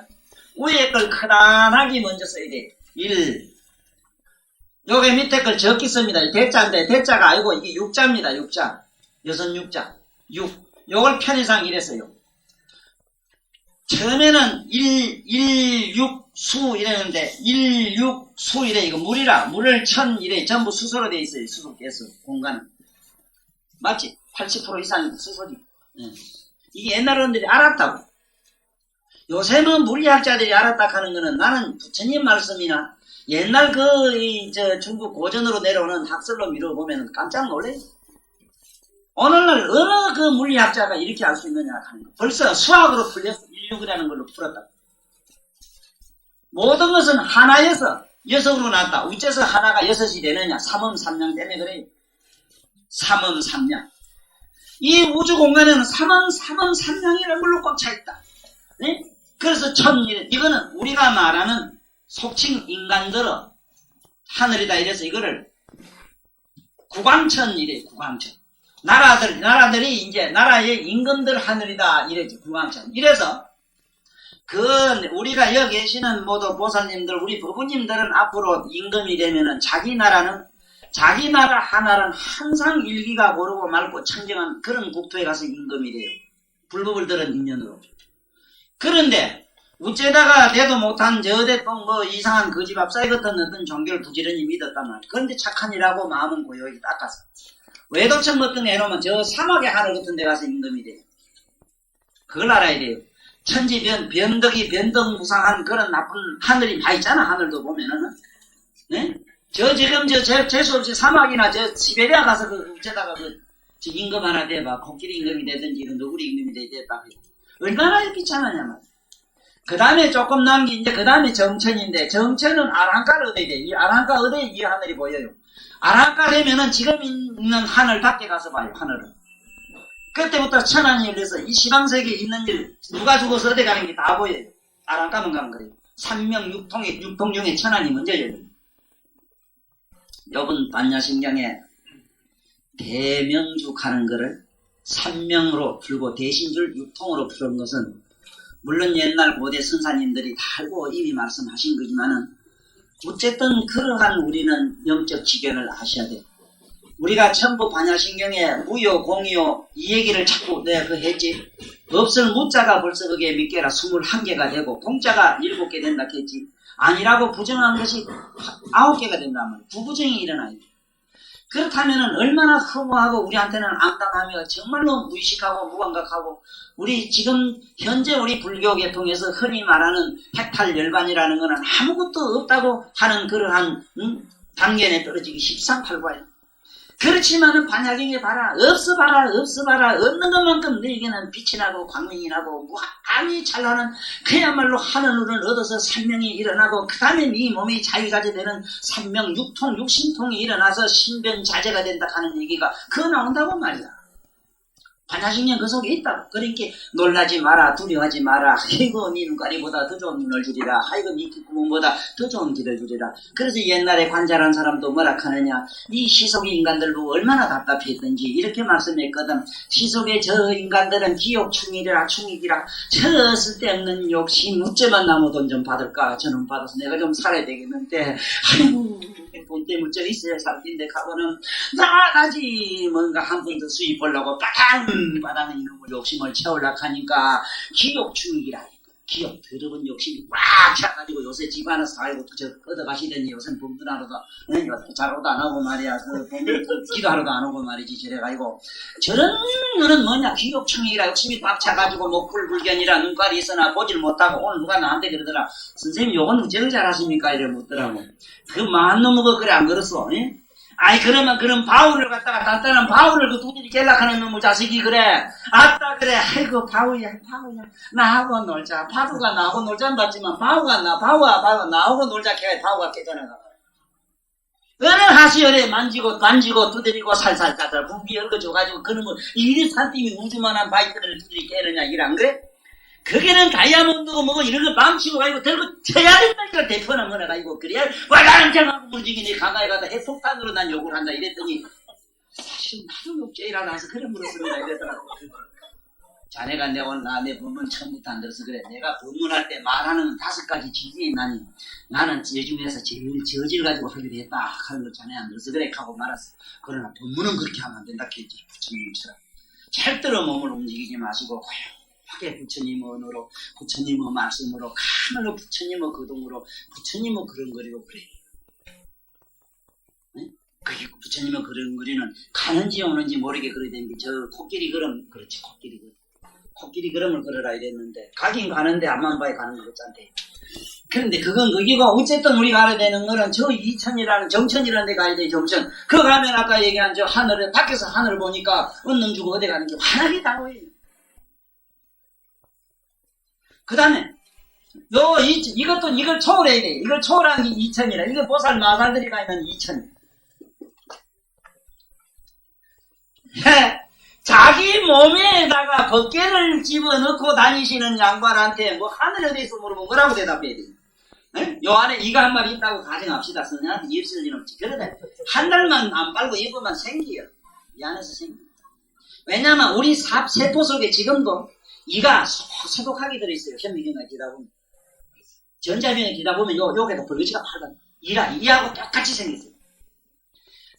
위에 걸 크단하게 먼저 써야 돼요. 1. 요게 밑에 걸 적게 씁니다. 대자인데 대자가 아니고 이게 육자입니다. 육자. 여섯 육자. 6. 요걸 편의상 이랬어요. 처음에는 1, 6, 수 이랬는데 1, 6, 수 이래. 이거 물이라. 물을 천 이래. 전부 수소로 되어 있어요. 수소께서 공간은. 맞지? 80% 이상 수소지. 이게 옛날 어른들이 알았다고. 요새는 물리학자들이 알았다 하는 거는 나는 부처님 말씀이나 옛날 중국 고전으로 내려오는 학설로 미뤄보면 깜짝 놀래요. 오늘날 어느 그 물리학자가 이렇게 알 수 있느냐 하는 거. 벌써 수학으로 풀려서 인류이라는 걸로 풀었다. 모든 것은 하나여서 여섯으로 났다. 어째서 하나가 여섯이 되느냐. 삼엄삼양 때문에 그래요. 삼엄삼양. 이 우주 공간에는 삼엄삼양이라는 걸로 꽉 차있다. 네? 그래서 이거는 우리가 말하는 속칭 인간들어 하늘이다 이래서 이거를 구광천이래. 구광천. 나라들이 이제 나라의 임금들 하늘이다 이래지. 구광천. 이래서 우리가 여기 계시는 모두 보살님들 우리 법부님들은 앞으로 임금이 되면은 자기 나라 하나는 항상 일기가 고르고 맑고 청정한 그런 국토에 가서 임금이 돼요. 불법을 들은 인연으로. 그런데 우째다가 대도 못한 저 대통 이상한 거지밥사이 같은 어떤 종교를 부지런히 믿었단 말이야. 그런데 착한이라고 마음은 고요히 닦아서 외도청 같은 애 해놓으면 저 사막의 하늘 같은 데 가서 임금이 돼요. 그걸 알아야 돼요. 천지 변덕무상한 그런 나쁜 하늘이 많이 있잖아. 하늘도 보면은. 네? 지금 재수없이 사막이나 시베리아 가서 우째다가 임금 하나 돼봐. 코끼리 임금이 되든지 너구리 임금이 되겠다. 얼마나 귀찮으냐 말이야. 그 다음에 조금 남긴 이제 그 다음에 정천인데 정천은 아랑가를 얻어야 돼. 이 아랑가 얻어야 이 하늘이 보여요. 아랑가 되면은 지금 있는 하늘 밖에 가서 봐요. 하늘은. 그때부터 천안이 열려서 이 시방세계에 있는 일 누가 죽어서 어디 가는 게 다 보여요. 아랑가만 가면 그래요. 삼명 육통 중에 천안이 먼저 열려요. 요번 반야신경에 대명죽 하는 거를 삼명으로 풀고 대신줄 육통으로 푸는 것은 물론 옛날 고대 선사님들이 다 알고 이미 말씀하신 거지만은 어쨌든 그러한 우리는 영적 지견을 아셔야 돼요. 우리가 전부 반야신경에 무요, 공요 이 얘기를 자꾸 내가 했지. 없을 무자가 벌써 그게 몇 개라 21개가 되고 공자가 7개 된다 했지. 아니라고 부정한 것이 9개가 된단 말이에요. 부부정이 일어나요. 그렇다면 얼마나 허무하고 우리한테는 암담하며 정말로 무의식하고 무감각하고 우리 지금 현재 우리 불교계 통해서 흔히 말하는 해탈열반이라는 것은 아무것도 없다고 하는 그러한 단계에 떨어지기 십상팔과예요. 그렇지만은 반야경에 봐라 없어봐라 없는 것만큼 너에게는 빛이 나고 광명이 나고 무한히 찬란한 그야말로 하늘을 얻어서 산명이 일어나고 그 다음에 네 몸이 자유자재 되는 산명 육통 육신통이 일어나서 신변자재가 된다 하는 얘기가 그거 나온다고 말이야. 반야식령 그 속에 있다. 그러니까 놀라지 마라, 두려워하지 마라. 아이고 네 눈가리보다 더 좋은 눈을 주리라. 아이고 네 귓구멍보다 더 좋은 길을 주리라. 그래서 옛날에 관자란 사람도 뭐라 하느냐, 이 시속의 인간들 보고 얼마나 답답했던지 이렇게 말씀했거든. 시속의 저 인간들은 기욕충이라 충이기라. 저 쓸데없는 욕심 어째만 나무 돈 좀 받을까. 저는 받아서 내가 좀 살아야 되겠는데, 아이고 돈 때문에 저 있어야 살 텐데 가고는 나가지 뭔가 한 푼 더 수입 보려고 바닥에 이놈의 욕심을 채우려고 하니까 기욕충이라. 기억 더러운 욕심이 꽉 차가지고 요새 집안에 살고 얻어가시더니 요새 범분하러도 자로도 안 하고 말이야. 기도하러도 안 오고 말이지. 저래가지고 저런 거는 뭐냐, 기욕충이라. 욕심이 꽉 차가지고 목불불견이라. 눈깔이 있으나 보질 못하고. 오늘 누가 나한테 그러더라. 선생님 요건 어째를 잘하십니까? 이래 묻더라고. 그 많은 놈의 그래 안 그랬어. 예? 아이 그럼 바울을 갖다가 단단한 바울을 그 두들이 깰락하는 놈의 자식이 그래. 아따 그래. 아이고 바울이야 나하고 놀자. 바보가 나하고 놀자는 봤지만 바우가 나하고 놀자 해야 바우가 깨잖아. 어느 하시열에 만지고 두드리고 살살 군기 얽어줘가지고 그놈을 이리 산띠미 우주만한 바이크를 두드리 깨느냐 이래 안 그래? 그게는 다이아몬드고 뭐고 이런 거 망치고 가지고 들고 쳐야 된다니까. 대포나 뭐나 가지고 그래야 와랑장하고 무지기니 가까이 가다 핵폭탄으로 난 욕을 한다 이랬더니 사실 나도 욕죄이라 해서 그래 물었습니다 이랬더라고. 자네가 내 오늘 내 법문 처음부터 안 들어서 그래. 내가 법문할 때 말하는 5가지 지지에 있나니 나는 이 중에서 제일 저질 가지고 하기로 했다 하는 걸 자네 안 들어서 그래 하고 말았어. 그러나 법문은 그렇게 하면 안 된다 했지. 부처님처럼 절대로 몸을 움직이지 마시고 고요하게 부처님의 언어로 부처님의 말씀으로 가늘로 부처님의 거동으로 부처님의 그런거리고 그래. 네? 그게 부처님의 그런거리는 가는지 오는지 모르게 그러야 되는 게 저 코끼리 걸음 그렇지. 코끼리 걸음을 걸어라 이랬는데 가긴 가는데 앞만 봐야 가는 거 같잖대. 그런데 그건 그기고 어쨌든 우리가 알아야 되는 거는 저 이천이라는 정천이라는 데 가야 돼. 정천. 그거 가면 아까 얘기한 저 하늘에 밖에서 하늘을 보니까 언능 주고 어디 가는 게 환하게 다 보여요. 그 다음에 이걸 초월해야 돼. 이걸 초월하는 게 이천이라. 이게 보살 마살들이 가 있는 이천. 자기 몸에다가 벗개를 집어넣고 다니시는 양반한테 뭐 하늘 어디 있어 물어보면 뭐라고 대답해야 돼? 네? 요 안에 이가 한 마리 있다고 가정합시다. 선생한테 입술 일 없지. 그러다 한 달만 안 빨고 입으면 생기요. 이 안에서 생겨. 왜냐면 우리 세포 속에 지금도 이가 소독하게 들어있어요. 현미경에 기다 보면. 전자병에 기다 보면 요게도 벌거지가 팔거든. 이하고 똑같이 생겼어요.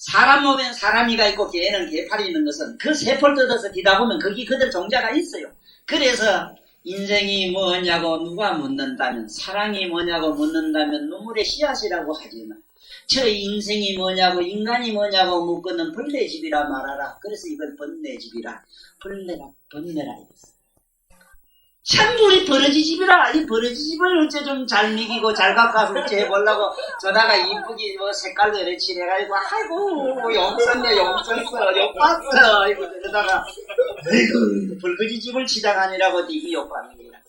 사람 몸엔 사람이가 있고 개는 개팔이 있는 것은 그 세포를 뜯어서 기다 보면 거기 그들 종자가 있어요. 그래서 인생이 뭐냐고 누가 묻는다면, 사랑이 뭐냐고 묻는다면 눈물의 씨앗이라고 하지만, 저 인생이 뭐냐고 인간이 뭐냐고 묻고는 벌레집이라 말하라. 그래서 이걸 번뇌집이라 번뇌라 이랬어. 참 우리 버러지집이라. 이 버러지집을 어째 좀 잘 먹이고 잘 깎아서 어째 해보려고 저다가 이쁘게 뭐 색깔도 이렇게 칠해가지고 아이고 용선네 용선써 욕봤어 이거 그러다가 아이고 버러지집을 시작하니라고 되게 욕받는 거야.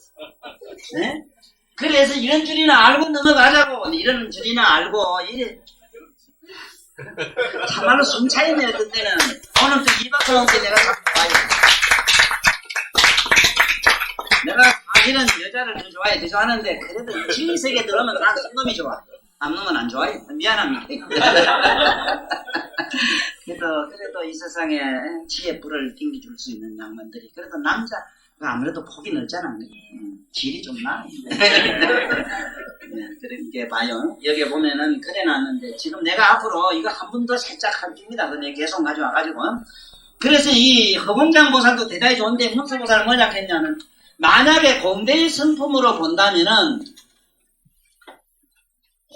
네? 그래서 이런 줄이나 알고 넘어가자고. 이런 줄이나 알고 이래. 참말로 숨 차이네. 그때는 오늘 또 2박 넘게 내가 자꾸 봐요. 내가 사실은 여자를 더 좋아해. 더 좋아하는데 그래도 지휘석에 들어오면 다 놈이 좋아. 남놈은 안 좋아해. 미안합니다. 그래도 이 세상에 지혜 불을 튕겨줄 수 있는 양반들이 그래도 남자가 아무래도 폭이 넓잖아. 질이 좀 나. 그렇게 봐요. 여기 보면은 그래놨는데 지금 내가 앞으로 이거 한 번 더 살짝 할 줍니다. 그냥 계속 가져와가지고. 그래서 이 허공장보살도 대단히 좋은데 문서보살은 뭐냐 했냐면 만약에 공대의 성품으로 본다면은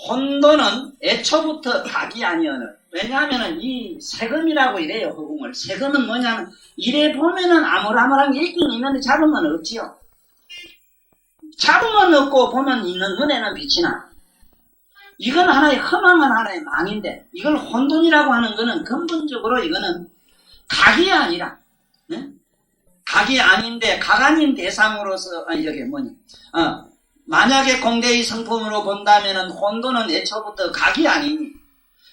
혼돈은 애초부터 각이 아니어는. 왜냐하면은 이 세금이라고 이래요. 허공을. 세금은 뭐냐면 이래 보면은 아무랑아무랑 게 있긴 있는데 잡으면 없지요. 잡으면 없고 보면 있는 눈에는 빛이 나. 이건 하나의 허망한 하나의 망인데 이걸 혼돈이라고 하는 거는 근본적으로 이거는 각이 아니라, 네? 각이 아닌데 각 아닌 대상으로서 만약에 공대의 성품으로 본다면은 혼돈은 애초부터 각이 아니니.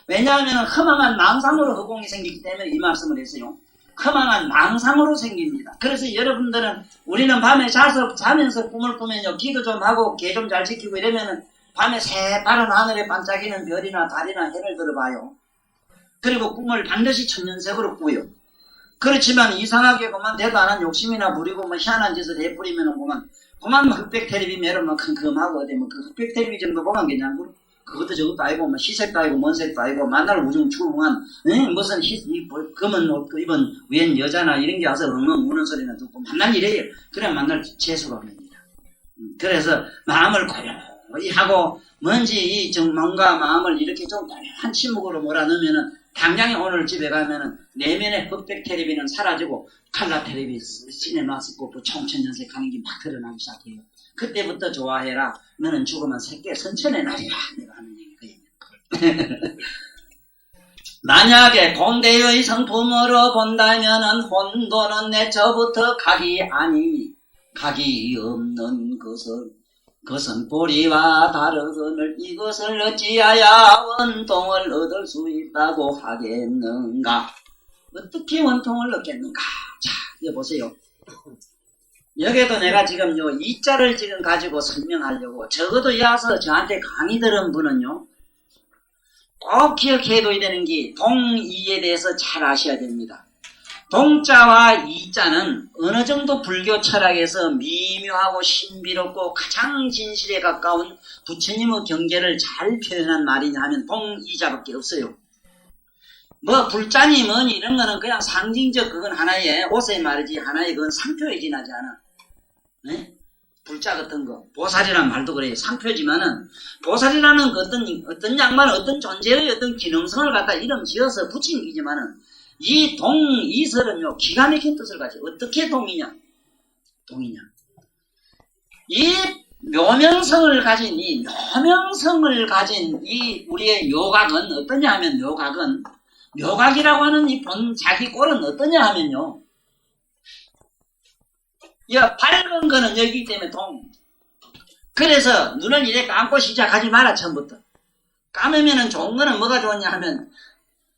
왜냐하면 허망한 망상으로 허공이 생기기 때문에 이 말씀을 했어요. 허망한 망상으로 생깁니다. 그래서 여러분들은 우리는 밤에 자면서 꿈을 꾸면요 기도 좀 하고 개 좀 잘 지키고 이러면은 밤에 새파란 하늘에 반짝이는 별이나 달이나 해를 들어봐요. 그리고 꿈을 반드시 천년색으로 꾸요. 그렇지만 이상하게 그만 대도 안 한 욕심이나 부리고 뭐 희한한 짓을 해버리면은 그만 흑백 텔레비 매로만 큼큼하고 어디 뭐 그 흑백 텔레비 정도 보면 괜찮고 그것도 저것도 아니고 뭐 희색도 아니고 먼색도 아니고 만날 우중충한 무슨 검은 옷 입은 웬 여자나 이런 게 와서 엉엉 우는 소리나 듣고 만날 이래요. 그래 만날 재수가 없습니다. 그래서 마음을 고요히 하고 뭔지 뭔가 마음을 이렇게 좀 고요한 침묵으로 몰아넣으면은 당장에 오늘 집에 가면은 내면의 흑백 텔레비는 사라지고 칼라 텔레비 시네마 스코프 청천연색 하는 게 막 드러나기 시작해요. 그때부터 좋아해라. 너는 죽으면 새끼 선천의 날이라. 내가 하는 얘기예요. 만약에 공대의 성품으로 본다면은 혼돈은 내처부터 각이 없는 것은 보리와 다르거늘 이것을 어찌하야 원통을 얻을 수 있다고 하겠는가? 어떻게 원통을 얻겠는가? 자, 이거 보세요. 여기에도 내가 지금 요 이자를 지금 가지고 설명하려고 적어도 이어서 저한테 강의 들은 분은요 꼭 기억해둬야 되는 게 동이에 대해서 잘 아셔야 됩니다. 동자와 이자는 어느 정도 불교 철학에서 미묘하고 신비롭고 가장 진실에 가까운 부처님의 경계를 잘 표현한 말이냐 하면 동이자밖에 없어요. 뭐 불자니 뭐니 이런 거는 그냥 상징적 그건 하나의 옷의 말이지 하나의 그건 상표에 지나지 않아. 네? 불자 같은 거 보살이란 말도 그래요. 상표지만은 보살이라는 그 어떤 양반 어떤 존재의 어떤 기능성을 갖다 이름 지어서 붙인 기지만은 이 동이설은요 기가 막힌 뜻을 가지고 어떻게 동이냐 이 묘명성을 가진 이 우리의 요각은 어떠냐 하면 묘각이라고 하는 이 본 자기 꼴은 어떠냐 하면요 밝은 거는 여기기 때문에 그래서 눈을 이렇게 감고 시작하지 마라. 처음부터 감으면은 좋은 거는 뭐가 좋냐 하면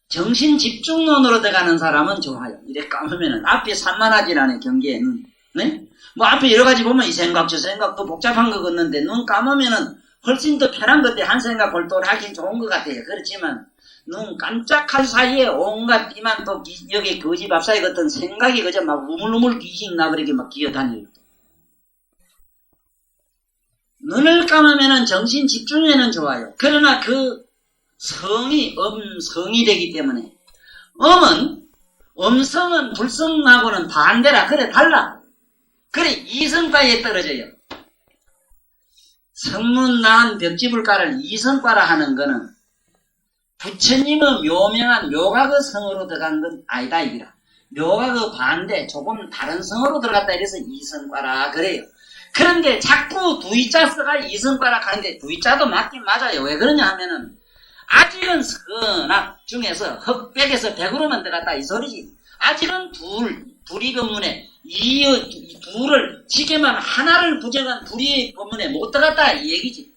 정신 집중론으로 들어가는 사람은 좋아요. 이렇게 감으면은 앞에 산만하지라는 경계에 눈 네? 뭐 앞에 여러 가지 보면 이 생각 저 생각 또 복잡한 거 같는데 눈 감으면은 훨씬 더 편한 것들 한 생각 골똘하긴 좋은 것 같아요. 그렇지만 눈 깜짝할 사이에 온갖 이만 또 여기 거지 밥사이 같은 생각이 그저 막 우물우물 귀신 나버리게 막 기어다녀요. 눈을 감으면은 정신 집중에는 좋아요. 그러나 그 성이 음성이 되기 때문에 음성은 불성하고는 반대라. 그래 달라. 그래 이성과에 떨어져요. 성문 나한 벽집을 깔을 이성과라 하는 거는 부처님의 묘명한 묘각의 성으로 들어간 건 아니다 이기라. 묘각의 반대 조금 다른 성으로 들어갔다 이래서 이성과라 그래요. 그런데 자꾸 두이자 써가 이성과라 하는데 두이자도 맞긴 맞아요. 왜 그러냐 하면은 아직은 선악 중에서 흑백에서 백으로만 들어갔다 이 소리지. 아직은 불이 법문에 이 둘을 지게만 하나를 부정한 불이 법문에 못 들어갔다 이 얘기지.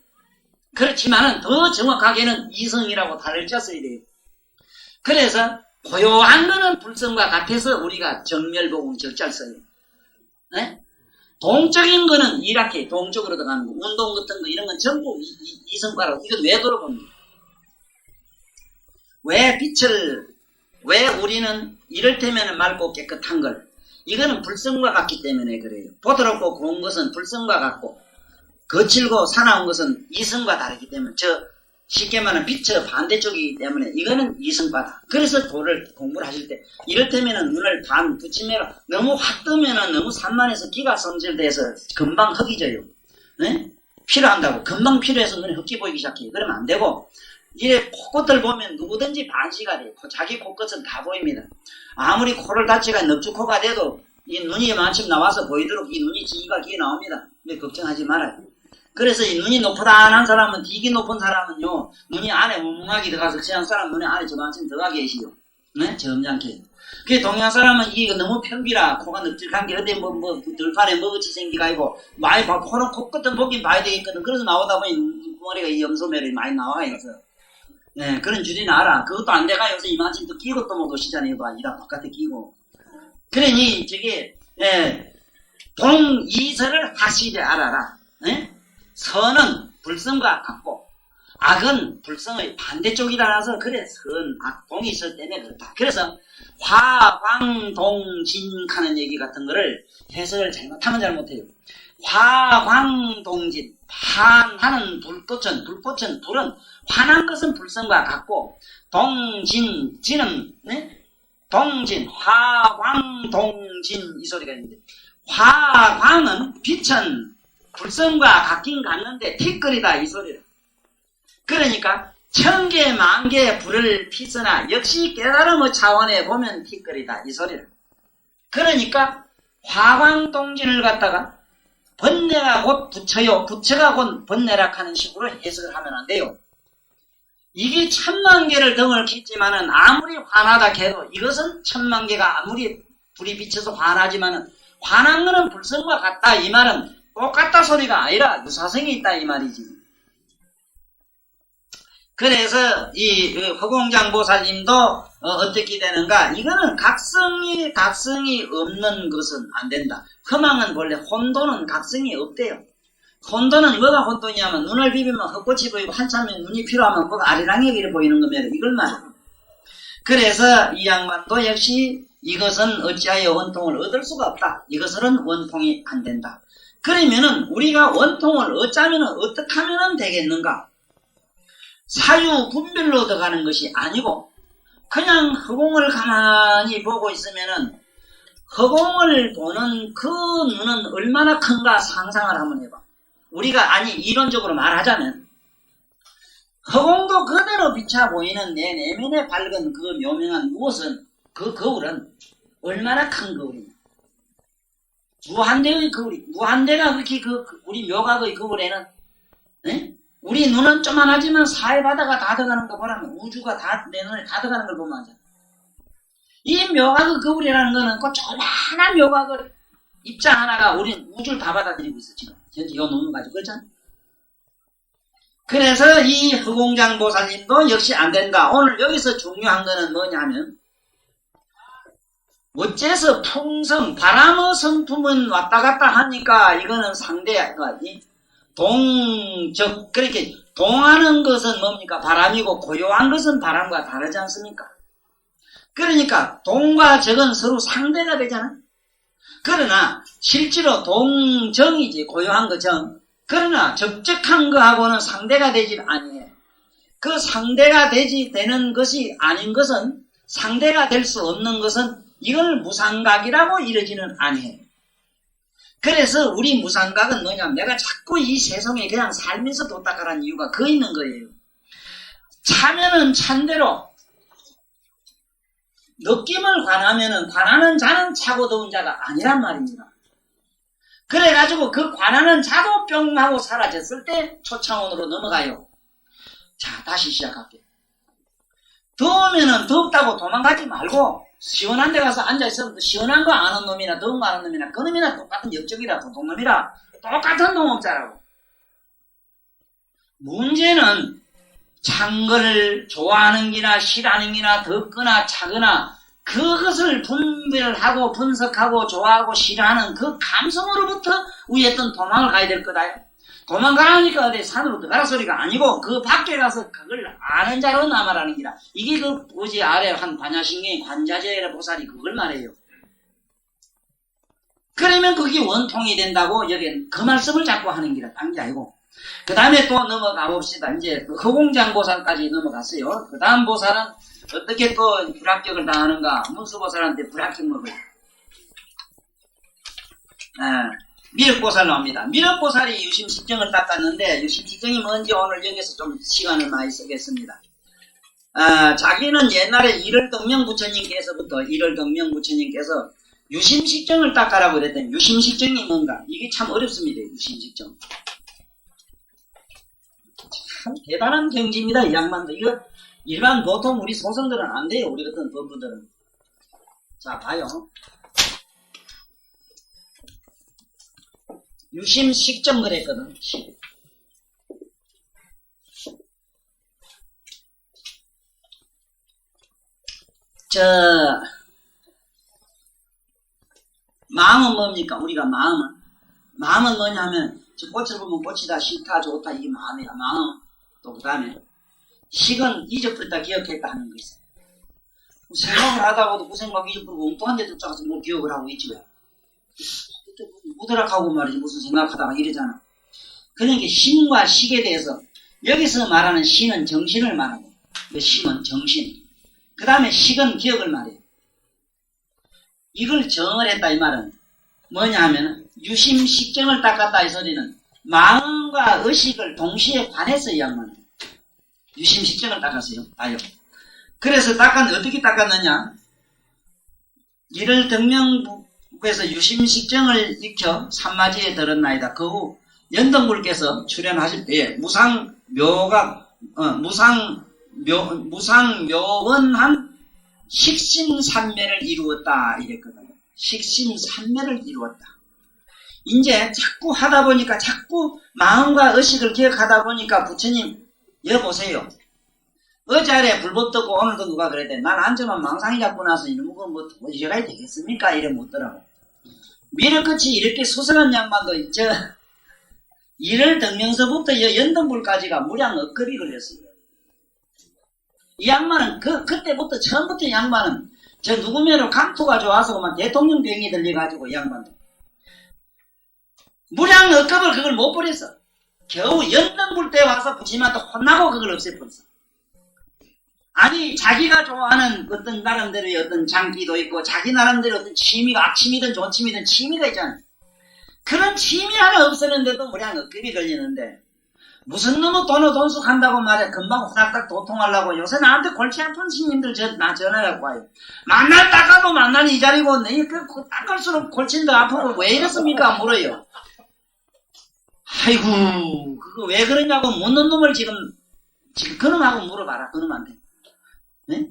그렇지만은 더 정확하게는 이성이라고 다를 쳤어야 돼요. 그래서 고요한 거는 불성과 같아서 우리가 정멸보고 적자를 써요. 네? 동적인 거는 이렇게 동쪽으로 들어가는 거, 운동 같은 거 이런 건 전부 이성과라고. 이건 왜 들어봅니까? 왜 우리는 이를테면 맑고 깨끗한 걸 이거는 불성과 같기 때문에 그래요. 부드럽고 고운 것은 불성과 같고 거칠고 사나운 것은 이성과 다르기 때문에 쉽게 말하면 빛의 반대쪽이기 때문에 이거는 이성과다. 그래서 도를 공부를 하실 때 이를테면 눈을 반 붙이면 너무 확 뜨면은 너무 산만해서 기가 성질돼서 금방 흙이 져요. 네? 필요한다고 금방 필요해서 눈에 흙이 보이기 시작해요. 그러면 안 되고 이래 코끝을 보면 누구든지 반시가 돼요. 자기 코끝은 다 보입니다. 아무리 코를 다치가 넙죽코가 돼도 이 눈이 마침 나와서 보이도록 이 눈이 지기가 기에 나옵니다. 근데 걱정하지 말아요. 그래서 이 눈이 높다한 사람은 되게 높은 사람은요 눈이 안에 웅웅하게 들어가서 서양 사람 눈에 안에 저만큼 들어가 계시요. 네? 점잖게. 그 동양 사람은 이게 너무 편비라 코가 넓적한 게 어디 뭐 들판에 먹어치 생기가 아니고 많이 봐 코는 코끝은 보긴 봐야 되겠거든. 그래서 나오다 보니 눈구머리가 이 염소멸이 많이 나와 있어. 네, 그런 줄이나 알아. 그것도 안 돼가 요새 이만큼 또 끼고 또 못 오시잖아요. 봐, 이랑 바깥에 끼고. 그러니 저게 동이설을 하시되 알아라. 예? 선은 불성과 같고 악은 불성의 반대쪽이라서 그래 선악 동이설 때문에 그렇다. 그래서 화광동진하는 얘기 같은 거를 해석을 잘못하면 잘못해요. 화광동진 환하는 불꽃은 불은 환한 것은 불성과 같고 진은 동진 화광동진 이 소리가 있는데 화광은 빛은 불성과 같긴 같는데 티끌이다 이 소리라. 그러니까 천개 만개의 불을 피서나 역시 깨달음의 차원에 보면 티끌이다 이 소리라. 그러니까 화광동진을 갖다가 번뇌가 곧 부처요 부처가 곧 번뇌라 하는 식으로 해석을 하면 안 돼요. 이게 천만 개를 덩을 켰지만은 아무리 환하다 해도 이것은 천만 개가 아무리 불이 비쳐서 환하지만은 환한 거는 불성과 같다 이 말은 똑같다 소리가 아니라 유사성이 있다 이 말이지. 그래서 이 허공장보살님도 어떻게 되는가? 이거는 각성이 없는 것은 안 된다. 허망은 본래 혼돈은 각성이 없대요. 혼돈은 뭐가 혼돈이냐면 눈을 비비면 헛꽃이 보이고 한참에 눈이 필요하면 뭐가 아리랑하게 보이는 거면 이걸 말해요. 그래서 이 양반도 역시 이것은 어찌하여 원통을 얻을 수가 없다. 이것은 원통이 안 된다. 그러면은 우리가 원통을 얻자면 어떻게 하면 되겠는가? 사유 분별로 들어가는 것이 아니고 그냥 허공을 가만히 보고 있으면은 허공을 보는 그 눈은 얼마나 큰가 상상을 한번 해봐. 우리가 이론적으로 말하자면 허공도 그대로 비쳐 보이는 내 내면에 밝은 그 묘명한 무엇은 그 거울은 얼마나 큰 거울이냐. 무한대의 거울이 무한대가 그렇게 우리 묘각의 거울에는 우리 눈은 쪼만하지만 사해바다가 다 들어가는 거 보라면 우주가 다 내 눈에 다 들어가는 걸 보면 하잖아. 이 묘각의 거울이라는 거는 그 조만한 묘각을 입자 하나가 우린 우주를 다 받아들이고 있어 지금. 현재 요 놈을 가지고 그렇잖아. 그래서 이 허공장보살님도 역시 안 된다. 오늘 여기서 중요한 거는 뭐냐면 어째서 풍성 바람의 성품은 왔다 갔다 하니까 이거는 상대야. 그렇게 동하는 것은 뭡니까? 바람이고 고요한 것은 바람과 다르지 않습니까? 그러니까 동과 적은 서로 상대가 되잖아. 그러나 실제로 동정이지 고요한 거 정. 그러나 적적한 거하고는 상대가 되질 아니해. 그 상대가 되는 것이 아닌 것은 상대가 될 수 없는 것은 이걸 무상각이라고 이러지는 아니해. 그래서 우리 무상각은 뭐냐면 내가 자꾸 이 세상에 그냥 살면서 도닦아라는 이유가 그 있는 거예요. 차면은 찬대로 느낌을 관하면은 관하는 자는 차고 더운 자가 아니란 말입니다. 그래가지고 그 관하는 자도 뿅 하고 사라졌을 때 초차원으로 넘어가요. 자, 다시 시작할게요. 더우면은 덥다고 도망가지 말고 시원한 데 가서 앉아있으면 시원한 거 아는 놈이나 더운 거 아는 놈이나 그 놈이나 똑같은 역적이라 도둑놈이라 똑같은 동업자라고. 문제는 찬 거를 좋아하는 기나 싫어하는 기나 덥거나 차거나 그것을 분별하고 분석하고 좋아하고 싫어하는 그 감성으로부터 우리 어떤 도망을 가야 될 거다. 도망가라니까 어디 산으로 들어가라 소리가 아니고 그 밖에 가서 그걸 아는 자로 남아라는 기라. 이게 그 어제 아래 한 반야신경의 관자재라 보살이 그걸 말해요. 그러면 그게 원통이 된다고 여기는 그 말씀을 자꾸 하는 기라. 딴 게 아니고. 그 다음에 또 넘어가 봅시다. 이제 그 허공장 보살까지 넘어갔어요. 그 다음 보살은 어떻게 또 불합격을 당하는가? 문수보살한테 불합격 먹어요. 미륵보살 나옵니다. 미륵보살이 유심식정을 닦았는데 유심식정이 뭔지 오늘 여기서 좀 시간을 많이 쓰겠습니다. 자기는 옛날에 일월덕명 부처님께서부터 유심식정을 닦아라고 그랬더니 유심식정이 뭔가? 이게 참 어렵습니다. 유심식정. 참 대단한 경지입니다. 이 양반도. 이거 일반 보통 우리 소성들은 안 돼요. 우리 같은 법부들은. 자, 봐요. 유심식정 그랬거든. 마음은 뭡니까? 우리가 마음은 뭐냐면 저 꽃을 보면 꽃이다 싫다 좋다 이게 마음이야. 마음. 또 그 다음에 식은 잊어버렸다 기억했다 하는 거 있어요. 생각을 하다가도 그 생각 잊어버리고 엉뚱한 데 쫓아가서 뭐 기억을 하고 있지 왜. 무드락하고 말이지 무슨 생각하다가 이러잖아. 그러니까 신과 식에 대해서 여기서 말하는 신은 정신을 말하고 그 식은 정신. 그 다음에 식은 기억을 말해요. 이걸 정을 했다 이 말은 뭐냐 하면 유심식정을 닦았다 이 소리는 마음과 의식을 동시에 관해서 이 양반은 유심식정을 닦았어요. 아요. 그래서 어떻게 닦았느냐? 이를 등명부에서 유심식정을 익혀 산마지에 들었나이다. 그 후 연덕물께서 출연하실 때에 무상묘원한 식심산매를 이루었다 이랬거든요. 식심산매를 이루었다. 이제 자꾸 하다 보니까 자꾸 마음과 의식을 기억하다 보니까 부처님 여보세요. 어제 불법 듣고 오늘도 누가 그랬대. 난 앉으면 망상이 잡고 나서 이놈은 뭐 이래가야 되겠습니까? 이래 묻더라고. 미륵끝이 이렇게 수상한 양반도 일을 등명서부터 연등불까지가 무량 억겁이 걸렸어요. 이 양반은 그때부터 처음부터 이 양반은 저 누구면은 감투가 좋아서 그만 대통령 병이 들려가지고 이 양반도 무량 억겁을 그걸 못 버렸어. 겨우 연등불 때 와서 부처님한테 혼나고 그걸 없애버렸어. 아니 자기가 좋아하는 어떤 나름대로의 어떤 장기도 있고 자기 나름대로 어떤 취미가 악취미든 좋취미든 취미가 있잖아. 그런 취미 하나 없었는데도 무량 억겁이 걸리는데 무슨 놈의 돈수 한다고 말해 금방 후닥닥 도통하려고 요새 나한테 골치 아픈 스님들 나 전화해갖고 와요. 만날 닦아도 만날 이 자리고 닦을수록 골치는 더 아프고 왜 이렇습니까? 물어요. 아이고 그거 왜 그러냐고 묻는 놈을 지금 그놈하고 물어봐라. 그놈한테. 네?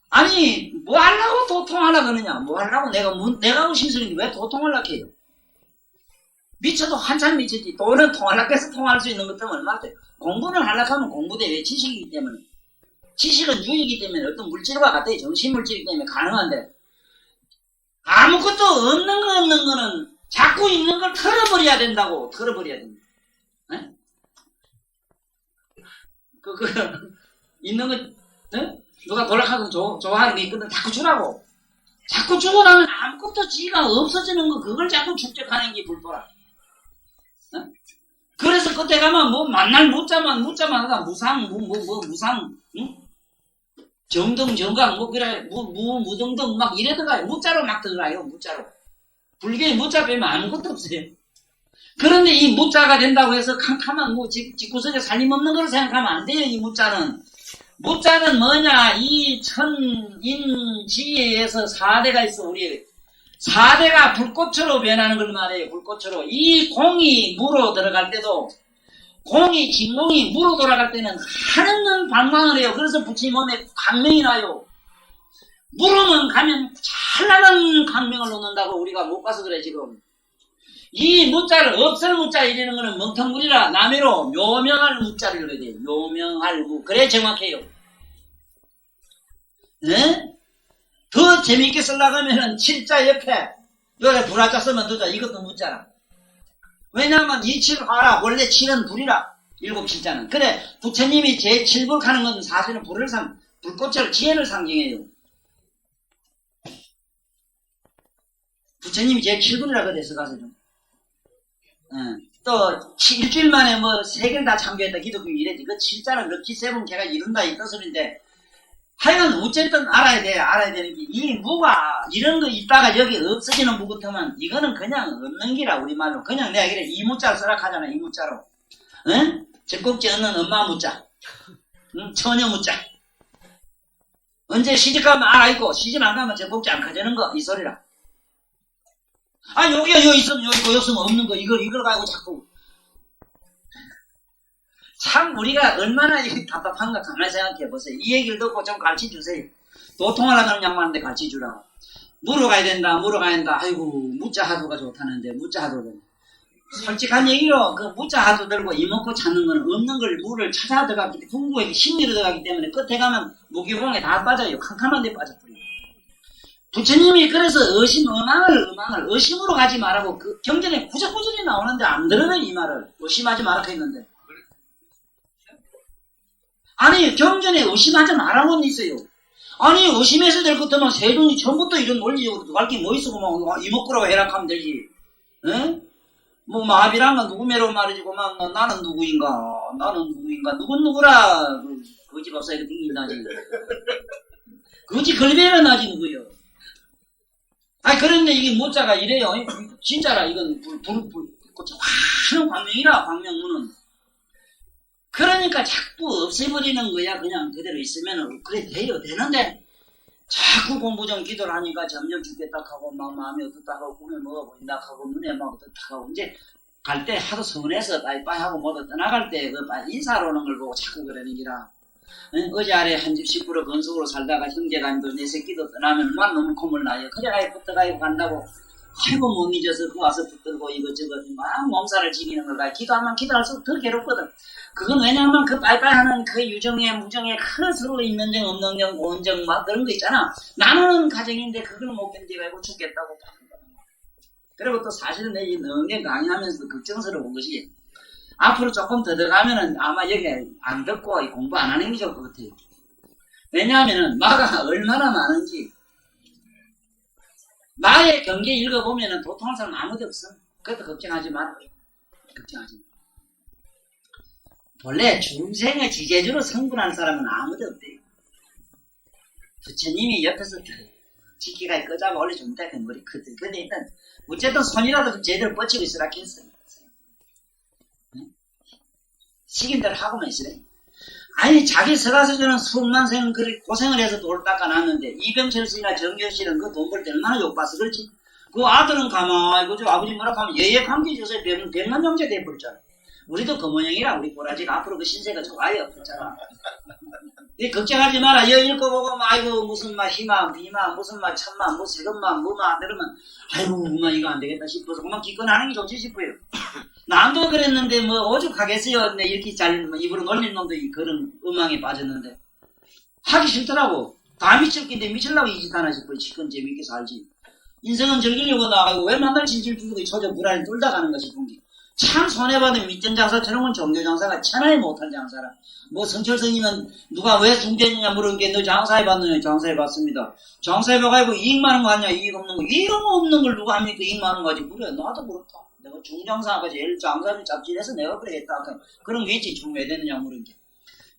아니 뭐 하려고 도통하려 그러냐. 뭐 하려고 내가 하고 심술인데 왜 도통하려고 해요. 미쳐도 한참 미쳤지. 돈은 통하려고 해서 통할 수 있는 것 때문에 얼마나 돼. 공부는 하려고 하면 공부대 왜 지식이기 때문에. 지식은 유익이기 때문에 어떤 물질과 같아. 정신물질이기 때문에 가능한데 아무것도 없는 거는 자꾸 있는 걸 털어버려야 된다고. 털어버려야 된다. 네? 있는 거 네? 누가 돌아가면 좋아하는 게 있거든. 자꾸 주라고. 자꾸 주고 나면 아무것도 지가 없어지는 거 그걸 자꾸 축적하는 게 불도라. 네? 그래서 그때 가면 뭐 만날 묻자만 하다 무상 응? 정등 정강 뭐 그래 무등등 막 이래 들어가요. 무자로 막 들어가요. 무자로. 불교에 무자 빼면 아무것도 없어요. 그런데 이 무자가 된다고 해서 캄캄한 집구석에 살림없는 걸 생각하면 안 돼요. 이 무자는 뭐냐? 이 천인지에서 4대가 있어. 우리 4대가 불꽃으로 변하는 걸 말해요. 불꽃으로. 이 공이 무로 들어갈 때도 진공이 무로 돌아갈 때는 하는 방망을 해요. 그래서 부처님 몸에 강명이 나요. 무로만 가면 찬란한 강명을 놓는다고 우리가 못 가서 그래 지금. 이 무자를 없을 무자 이러는 거는 멍텅구리라 남해로 묘명할 무자를 넣어야 돼요. 묘명할 무. 그래 정확해요. 네? 더 재밌게 쓰려고 하면은 7자 옆에 요래 불화자 쓰면 되죠. 이것도 무자라. 왜냐하면 이 7화라 원래 7은 불이라. 7, 7자는. 그래 부처님이 제7불 하는 건 사실은 불꽃을 지혜를 상징해요. 부처님이 제7불이라 그래서 가서 좀. 또 일주일 만에 뭐 3개를 다 참교했다 기독교 이래지. 그 7자는 럭키 세븐 걔가 이룬다 이 뜻인데 하여간 어쨌든 알아야 되는 게 이 무가 이런 거 있다가 여기 없어지는 무 같으면 이거는 그냥 없는 기라 우리말로. 그냥 내가 이래 이 무자를 쓰라 하잖아. 이 무자로. 응? 젖꼭지 얻는 엄마 무자. 응? 처녀 무자. 언제 시집가면 알아있고 시집 안 가면 젖꼭지 안 커지는 거 이 소리라. 아 여기가 여기 있으면 여기 있고 여기 있으면 없는 거 이걸 가지고 자꾸 참 우리가 얼마나 답답한가 가만히 생각해 보세요. 이 얘기를 듣고 좀 가르쳐 주세요. 도통하려는 양반한테 가르쳐 주라고. 무로 가야 된다. 아이고 무자 하도가 좋다는데 무자 하도를 솔직한 얘기로 그 무자 하도 들고 이먹고 찾는 거는 없는 걸 무를 찾아 들어가기 때문에 궁구에 심리로 들어가기 때문에 끝에 가면 무기공에 다 빠져요. 캄캄한 데 빠져버려요. 부처님이 그래서 의망을 의심으로 가지 말라고 그 경전에 구절구절이 나오는데 안 들어요 이 말을. 의심하지 말라고 했는데. 아니 경전에 의심하지 말라고는 있어요. 아니 의심해서 될 것들은 세존이 처음부터 이런 논리적으로 누가 게 뭐 있어 막 이목구라고 해락하면 되지. 에? 뭐 마비란 건 누구 매로 말이지고 막 나는 누구인가 누군 누구라 거지 박사에게 띵긴다지. 거지 걸배는 나지 누구요. 아니 그런데 이게 모자가 이래요. 진짜라 이건 화는 광명이라 광명문은. 그러니까 자꾸 없애버리는 거야. 그냥 그대로 있으면 그래 돼요. 되는데 자꾸 공부정 기도를 하니까 점점 죽겠다 하고 막 마음이 어떻다 하고 꿈에 뭐가 보인다 하고 눈에 막 어떻다 하고 이제 갈 때 하도 서운해서 빠이빠이 하고 뭐도 떠나갈 때 그 인사로 오는 걸 보고 자꾸 그러는 기라. 어제 아래 한 집 10% 건속으로 살다가 형제간도 내 새끼도 떠나면 얼마나 너무 콧물 나요. 그래가 붙어가지고 간다고 아이고 못 잊어서 그 와서 붙들고 이것저것 막 몸살을 지기는 걸 기도하면 기도할수록 더 괴롭거든. 그건 왜냐하면 그 빠이빠이 하는 그 유정에 무정에 그 서로 있는 정 없는 정 고운 정막 그런 거 있잖아. 나는 가정인데 그걸 못 견디가지고 죽겠다고. 그리고 또 사실은 내 이 능력 강의하면서도 걱정스러운 것이 앞으로 조금 더 들어가면은 아마 여기 안 듣고 공부 안 하는 게 좋을 것 같아요. 왜냐하면은 마가 얼마나 많은지 나의 경계 읽어보면은 도통할 사람 아무도 없어. 그것도 걱정하지 마라. 걱정하지 마. 본래 중생의 지제주로 성불한 사람은 아무도 없대요. 부처님이 옆에서 지키가 끄자고 올려주면 돼. 그 머리 크대. 근데 일단 어쨌든 손이라도 제대로 뻗치고 있으라 했어요. 시킨 대로 하고만 있으래. 아니 자기 서가서저는 수만생 그렇게 고생을 해서 돌 닦아놨는데 이병철 씨나 정교실은 그 돈 벌 때 얼마나 욕봐서 그렇지. 그 아들은 가만히 그저 아버지 뭐라 하면 예예 감기 줘서 백만 영재 돼버렸잖아. 우리도 그 모양이라 우리 꼬라지가 앞으로 그 신세가 좋아요. 없잖아. 이 걱정하지 마라. 여 읽어보고 아이고 무슨 막 희망 비망 무슨 막 천만 뭐 세금만 뭐만 이러면 아이고 엄마 이거 안 되겠다 싶어서 그만 기권하는 게 좋지 싶어요. 남도 그랬는데 뭐 오죽하겠어요. 내 이렇게 잘 입으로 놀린 놈도 그런 음악에 빠졌는데 하기 싫더라고. 다 미쳤긴데 미칠라고 이 짓 하나 싶어요. 지금 재밌게 살지. 인생은 즐기려고 나가고 왜 만날 진실 주고 초저 불안이 뚫다 가는 것이 싶은 게 참 손해받은 밑전 장사 저런 건 종교 장사가 천하에 못한 장사라. 뭐 성철스님은 누가 왜 숭배했느냐 물은게 너 장사해봤느냐. 장사해봤습니다. 장사해봐가지고 이익 많은 거 아니야. 이익 없는 거. 이익 없는 걸 누가 합니까. 이익 많은 거 가지고 그래 나도 그렇다. 내가 중장사가 제일 장사를 잡질해서 내가 그러겠다. 그런 게 있지. 왜 되느냐 물은 게.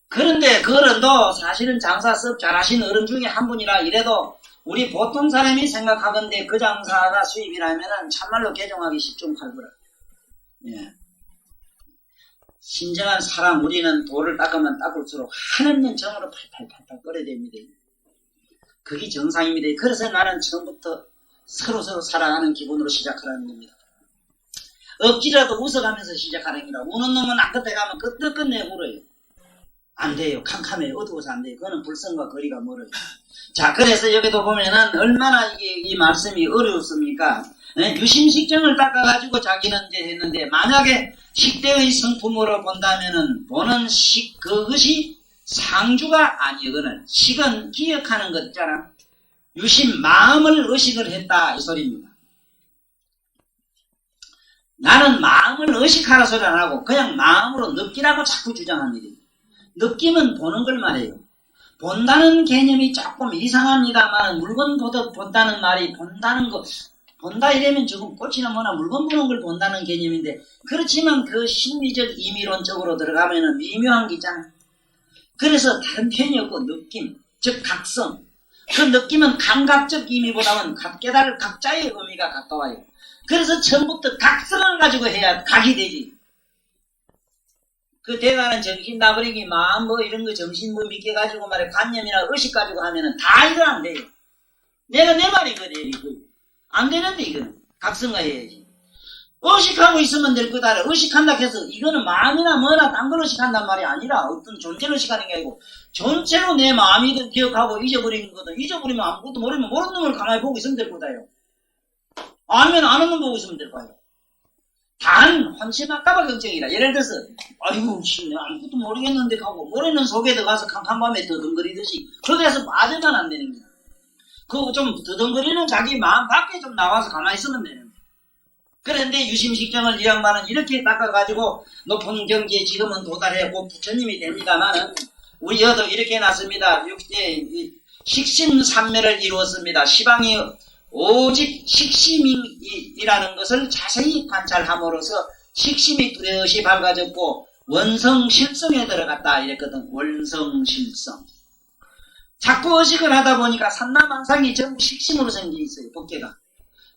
그런데 그 어른도 사실은 장사 썩 잘하신 어른 중에 한 분이라 이래도 우리 보통 사람이 생각하건대 그 장사가 수입이라면은 참말로 개종하기 10중 8구라. 예. 신정한 사람 우리는 돌을 닦으면 닦을수록 하나님 정으로 팔팔팔팔 끓어야 됩니다. 그게 정상입니다. 그래서 나는 처음부터 서로 살아가는 기분으로 시작하라는 겁니다. 억지라도 웃어가면서 시작하는 겁니다. 우는 놈은 안 끝에 가면 끝내 울어요. 안 돼요. 캄캄해요. 어두워서 안 돼요. 그거는 불성과 거리가 멀어요. 자, 그래서 여기도 보면은 얼마나 이 말씀이 어려웠습니까? 유심식정을 닦아가지고 자기는 이제 했는데 만약에 식대의 성품으로 본다면은 보는 그것이 상주가 아니거늘 식은 기억하는 것 있잖아. 유심 마음을 의식을 했다 이 소리입니다. 나는 마음을 의식하라 소리 안 하고 그냥 마음으로 느끼라고 자꾸 주장합니다. 느낌은 보는 걸 말해요. 본다는 개념이 조금 이상합니다만 물건 본다는 말이 본다는 거 본다 이러면 조금 꽃이나 뭐나 물건 보는 걸 본다는 개념인데 그렇지만 그 심리적 임의론적으로 들어가면은 미묘한 게 있잖아. 그래서 다른 표현이 없고 느낌, 즉 각성. 그 느낌은 감각적 의미보다는 깨달을 각자의 의미가 가까워요. 그래서 처음부터 각성을 가지고 해야 각이 되지. 그 대단한 정신 나버리기 마음 뭐 이런 거 정신 뭐 믿게 가지고 말해 관념이나 의식 가지고 하면은 다 이거 안 돼요. 내가 내 말이거든 이거. 안 되는데 이거는 각성가 해야지. 의식하고 있으면 될 거다. 의식한다 해서 이거는 마음이나 뭐나 딴 걸 의식한단 말이 아니라 어떤 존재를 의식하는 게 아니고 전체로 내 마음이든 기억하고 잊어버리는 거든. 잊어버리면 아무것도 모르면 모르는 놈을 가만히 보고 있으면 될 거다요. 아니면 아는 놈 보고 있으면 될 거예요. 단 환심할까봐 걱정이라. 예를 들어서 아이고 내가 아무것도 모르겠는데 하고 모르는 속에 들어가서 캄캄밤에 더듬거리듯이 거기에서 빠져만 안 되는 거야. 그 좀 더듬거리는 자기 마음 밖에 좀 나와서 가만히 있으면 되는데. 그런데 유심식정을 이 양반은 이렇게 닦아가지고 높은 경지에 지금은 도달했고 부처님이 됩니다만은 우리 여도 이렇게 해놨습니다. 식심삼매를 이루었습니다. 시방이 오직 식심이라는 것을 자세히 관찰함으로써 식심이 뚜렷이 밝아졌고 원성실성에 들어갔다 이랬거든. 원성실성. 자꾸 의식을 하다 보니까 산나만상이 전부 식심으로 생겨 있어요. 법계가.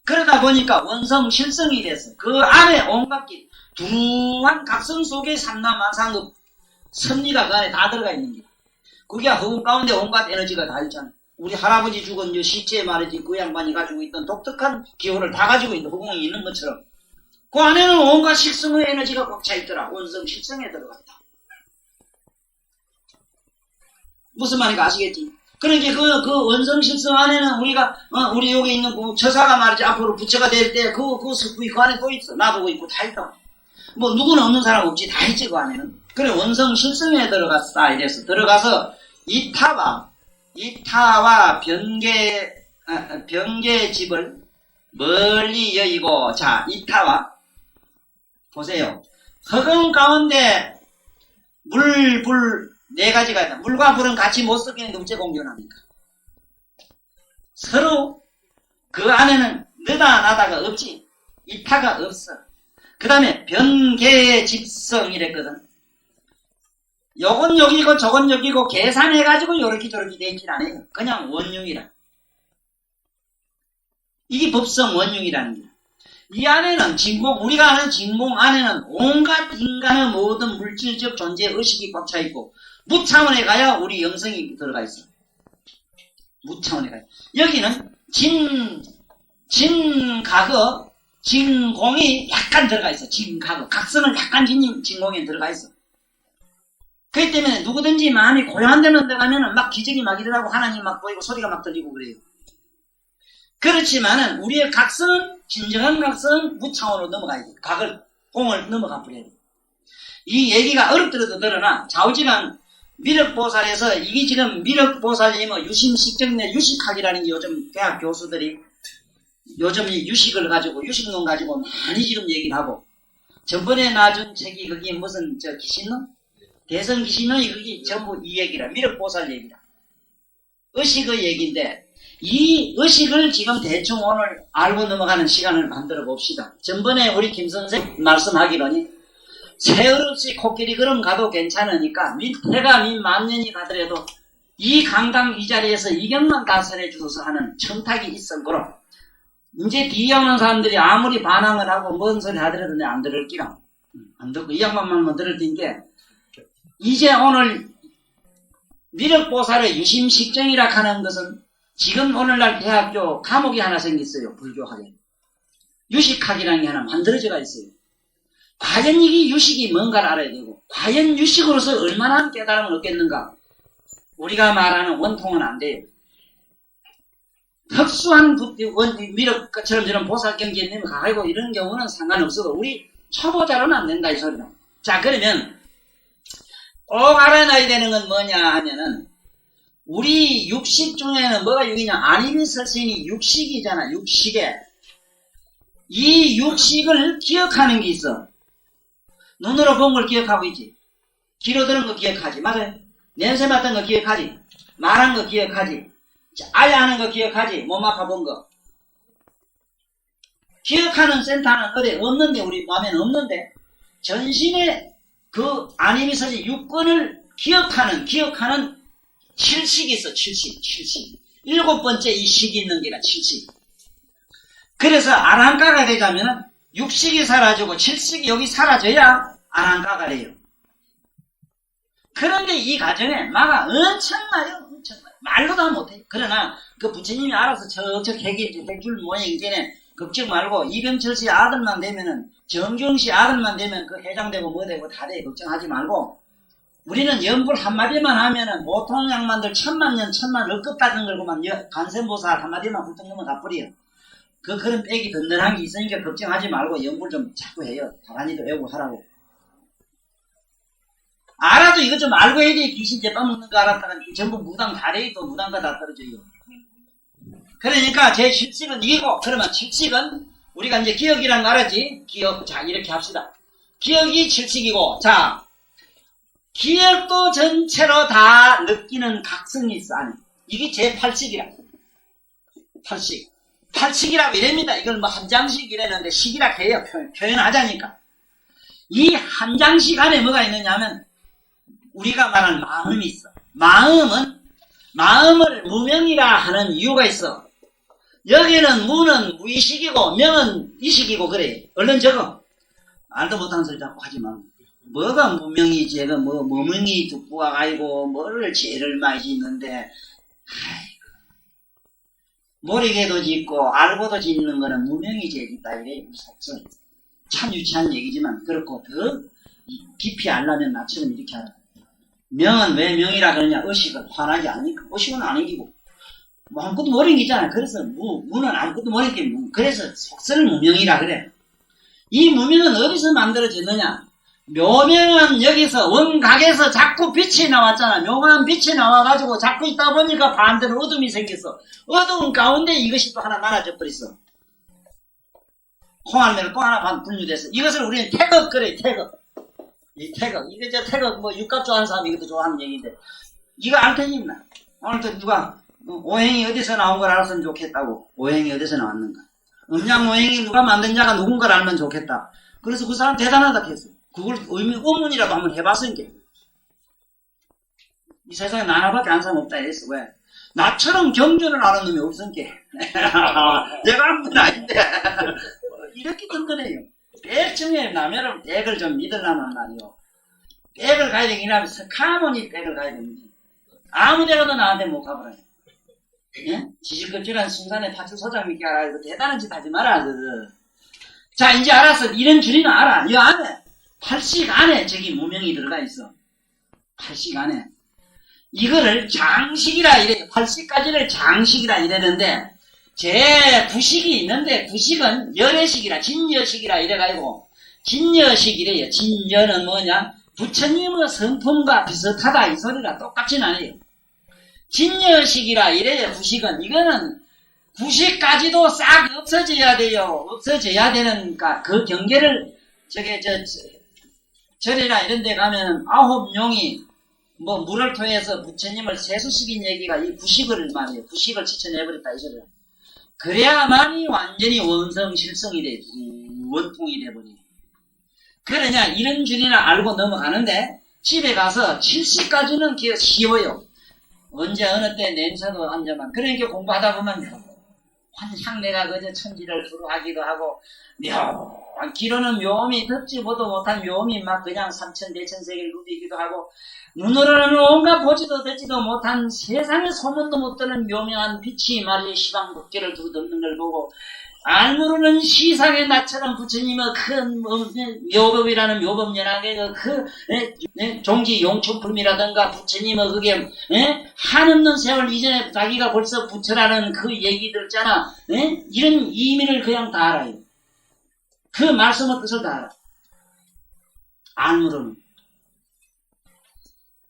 그러다 보니까 원성실성이 됐어. 그 안에 온갖 두루한 각성 속에 산나만상의 섭리가 그 안에 다 들어가 있는 거야. 그게 허공 가운데 온갖 에너지가 다 있잖아. 우리 할아버지 죽은 시체에 말이지 그 양반이 가지고 있던 독특한 기호를 다 가지고 있는 허공에 있는 것처럼 그 안에는 온갖 식성의 에너지가 꽉 차 있더라. 원성 실성에 들어갔다. 무슨 말인가 아시겠지? 그러니까 그 원성 실성 안에는 우리 여기 있는 그 처사가 말이지 앞으로 부처가 될 때 그 석부이 그 안에 또 있어. 나도 있고 다 있다. 뭐 누구는 없는 사람 없지. 다 있지 그 안에는. 그래 원성 실성에 들어갔다 이래서 들어가서 이타와 변계 집을 멀리 여의고 자 이타와 보세요. 허공 가운데 불 네 가지가 있다. 물과 불은 같이 못 섞이는데 어째 공존합니까? 서로 그 안에는 너다 나다가 없지. 이타가 없어. 그 다음에 변계의 집성이랬거든. 요건 여기고 저건 여기고 계산해가지고 요렇게 저렇게 되진 않아요. 그냥 원흉이라. 이게 법성 원흉이라는 거야. 이 안에는 진공, 우리가 아는 진공 안에는 온갖 인간의 모든 물질적 존재 의식이 꽉 차 있고 무차원에 가야 우리 영성이 들어가 있어. 무차원에 가야. 여기는 진각어, 진공이 약간 들어가 있어. 진각어. 각성은 약간 진공에 들어가 있어. 그렇기 때문에 누구든지 마음이 고요한 데는 들어가면은 막 기적이 막 일어나고 하나님 막 보이고 소리가 막 들리고 그래요. 그렇지만은 우리의 각성은 진정한 각성은 무차원으로 넘어가야 돼. 공을 넘어가 버려야 돼. 이 얘기가 어렵더라도 드러나 좌우지간 미륵보살에서 이게 지금 미륵보살이 뭐 유심식정내 유식학이라는 게 요즘 대학 교수들이 요즘 이 유식을 가지고 유식론 가지고 많이 지금 얘기를 하고 전번에 놔준 책이 그게 무슨 기신론? 대성 기신론이 그게 전부 이 얘기라. 미륵보살 얘기라. 의식의 얘기인데 이 의식을 지금 대충 오늘 알고 넘어가는 시간을 만들어 봅시다. 전번에 우리 김선생 말씀하기로니 세월 없이 코끼리 걸음 가도 괜찮으니까 해가 만년이 가더라도 이 강당 이 자리에서 이경만 다설해 주소서 하는 청탁이 있었고로 이제 뒤에 오는 사람들이 아무리 반항을 하고 뭔 소리 하더라도 내가 안 들을 기라. 안 듣고 이 양반만 들을 텐데 이제 오늘 미륵보살의 유심식정이라 하는 것은 지금 오늘날 대학교 과목이 하나 생겼어요. 불교학에. 유식학이라는 게 하나 만들어져가 있어요. 과연 이게 유식이 뭔가를 알아야 되고 과연 유식으로서 얼마나 깨달음을 얻겠는가. 우리가 말하는 원통은 안 돼요. 특수한 미륵처럼 저런 보살경지에 가고 이런 경우는 상관없어도 우리 초보자로는 안 된다 이 소리다. 자 그러면 꼭 알아놔야 되는 건 뭐냐 하면은 우리 육식 중에는 뭐가 육이냐? 안이미설신이 육식이잖아. 육식에 이 육식을 기억하는 게 있어. 눈으로 본 걸 기억하고 있지. 귀로 들은 거 기억하지. 맞아요. 냄새 맡은 거 기억하지. 말한 거 기억하지. 아야하는 거 기억하지. 몸 아파본 거. 기억하는 센터는 어디 없는데 우리 몸에는 없는데 전신에 그 아니미설신 육권을 기억하는 칠식이 있어. 칠식. 7번째 이 식이 있는 게라 칠식. 그래서 아랑가가 되자면은 육식이 사라지고 칠식이 여기 사라져야 아랑가가 돼요. 그런데 이 과정에 마가 엄청나요. 말로도 못해. 그러나 그 부처님이 알아서 저쪽 핵줄 모양이기 때문에 걱정 말고 이병철 씨 아들만 되면은 정경 씨 아들만 되면 그 회장되고 뭐 되고 다 돼. 걱정하지 말고 우리는 연불 한마디만 하면은 보통 양반들 천만 억급 받은 걸고만 간센보살 한마디만 훌쩍 넘어가 버려요. 그런 빽이 든든한 게 있으니까 걱정하지 말고 연불 좀 자꾸 해요. 가만히도 외우고 하라고. 알아도 이거 좀 알고 해야 돼. 귀신 제빵 먹는 거 알았다가 전부 무당 다 돼. 또 무당가 다 떨어져요. 그러니까 제 실식은 이기고, 그러면 칠식은 우리가 이제 기억이란 거 알았지? 기억. 자, 이렇게 합시다. 기억이 칠식이고, 자, 기억도 전체로 다 느끼는 각성이 있어, 안에. 이게 제 8식이라. 8식. 8식이라고 이랍니다. 이걸 뭐 한 장씩 이랬는데 식이라 해요. 표현하자니까. 이 한 장씩 안에 뭐가 있느냐 하면, 우리가 말하는 마음이 있어. 마음을 무명이라 하는 이유가 있어. 여기는 무는 무의식이고 명은 이식이고 그래. 얼른 적어. 알도 못하는 소리 자꾸 하지 마. 뭐가 무명이지? 무명이 듣고가 아니고 뭐를 죄를 많이 짓는데, 모르게도 짓고 알고도 짓는 거는 무명이 죄 짓다 이래. 속설. 참 유치한 얘기지만 그렇고 더 깊이 알려면 나처럼 이렇게 하라. 명은 왜 명이라 그러냐? 의식은 화나지 않으니까. 의식은 안 이기고. 뭐 아무것도 모르는 게 있잖아. 그래서 무는 아무것도 모르는 게 그래서 속설 무명이라 그래. 이 무명은 어디서 만들어졌느냐? 묘명은 여기서 원각에서 자꾸 빛이 나왔잖아. 묘한 빛이 나와가지고 자꾸 있다 보니까 반대로 어둠이 생겼어. 어두운 가운데 이것이 또 하나 나눠져 버렸어. 콩알매로 또 하나 분류됐어. 이것을 우리는 태극 그래. 태극. 이 태극. 이게 저 태극 뭐 육갑 좋아하는 사람이 이것도 좋아하는 얘기인데, 이거 알 테니 있나? 오늘 또 누가 오행이 어디서 나온 걸 알았으면 좋겠다고. 오행이 어디서 나왔는가? 음양 오행이 누가 만든 자가 누군가를 알면 좋겠다. 그래서 그 사람 대단하다 했어. 그걸 의문이라도 한번 해봤으니까. 이 세상에 나 하나밖에 아는 사람 없다 했어. 왜? 나처럼 경전을 아는 놈이 없으니까. 내가 한 분 아닌데. 이렇게 든든해요. 백중에 남해를 백을 좀 믿으려면 말이요. 백을 가야 되긴 하면 스카모니 백을 가야 됩니다. 아무 데라도 나한테 못 가버려요. 예? 지질급질한 순간에 파출소장 믿게 알아. 이거 대단한 짓 하지 마라. 자, 이제 알았어. 이런 줄이는 알아. 이 안에, 8식 안에 저기 무명이 들어가 있어. 8식 안에. 이거를 장식이라 이래. 8식까지를 장식이라 이랬는데, 제 9식이 있는데, 9식은 열애식이라, 진여식이라 이래가지고, 진여식이래요. 진여는 뭐냐? 부처님의 성품과 비슷하다 이 소리라 똑같진 않아요. 진여식이라 이래요. 9식은. 이거는 9식까지도 싹 없어져야 돼요. 없어져야 되는가. 그 경계를 절이나 이런 데 가면 9용이 뭐 물을 통해서 부처님을 세수시킨 얘기가 이 9식을 말이에요. 9식을 지쳐내버렸다 이 소리라. 그래야만이 완전히 원성실성이 돼. 원통이 돼버려요. 그러냐 이런 줄이나 알고 넘어가는데, 집에 가서 70까지는 쉬워요. 언제 어느 때 냄새도 앉아만. 그러니까 공부하다 보면 향내가 그저 천지를 두루하기도 하고, 묘한 기로는 묘음이 듣지 보도 못한 묘음이 막 그냥 삼천대천세계를 누비기도 하고, 눈으로는 온갖 보지도 듣지도 못한 세상에 소문도 못 듣는 묘명한 빛이 말이야 시방법계를 두고 덮는 걸 보고, 알모르는 시상의 나처럼 부처님의 큰 묘법이라는 묘법연학의 종지 용춘품이라든가 부처님의 그게 한없는 세월 이전에 자기가 벌써 부처라는 그 얘기들 있잖아. 이런 의미를 그냥 다 알아요. 그 말씀의 뜻을 다 알아. 알모르는.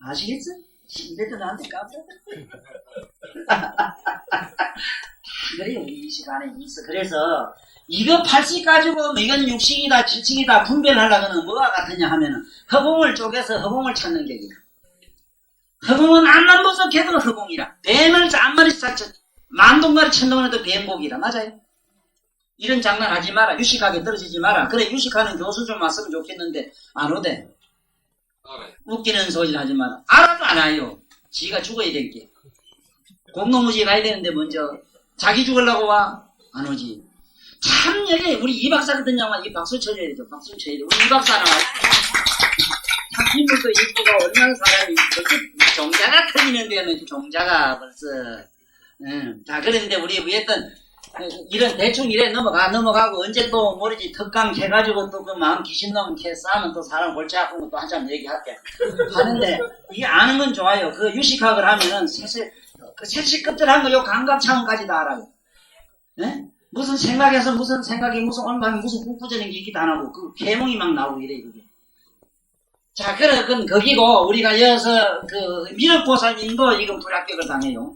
아시겠어? 신대도 나한테 깜짝이야. 그래요. 이 시간에 있어. 그래서 이거 8식 가지고 이건 6식이다 7식이다 분별하려면 뭐가 같으냐 하면은 허공을 쪼개서 허공을 찾는 격이야. 허공은 암만 분석해도 허공이라. 뱀을 한 마리 싹 쳐. 만동가리 천동을 해도 뱀복이라. 맞아요. 이런 장난 하지 마라. 유식하게 떨어지지 마라. 그래 유식하는 교수 좀 왔으면 좋겠는데 안 오대. 웃기는 소리 하지 마라. 알아도 안 와요. 지가 죽어야 될 게. 공동무지 가야 되는데 먼저 자기 죽으려고 와? 안 오지. 참 여기 우리 이 박사 같은 양반 이 박수 쳐줘야 되죠. 박수 쳐야 돼. 우리 이 박사 나와. 참 인물도 이쁘고 얼마나 사람이 벌써 종자가 터지는 데는 종자가 벌써. 자 그런데 우리 위했던 이런 대충 이래 넘어가고 언제 또 모르지 특강 해가지고 또 그 마음 귀신놈 캐 싸면 또 사람 골치 아프고 또 한참 얘기할게 하는데 이게 아는 건 좋아요. 그 유식학을 하면은 세시급들한 거 요 감각 차원까지 다 알아요. 네? 무슨 생각에서 무슨 생각이 무슨 얼마나 무슨 국부적인 게 있기도 안 하고 그 개몽이 막 나오고 이래 그게. 자 그건 거기고 우리가 여기서 그 미륵보살님도 이거 불합격을 당해요.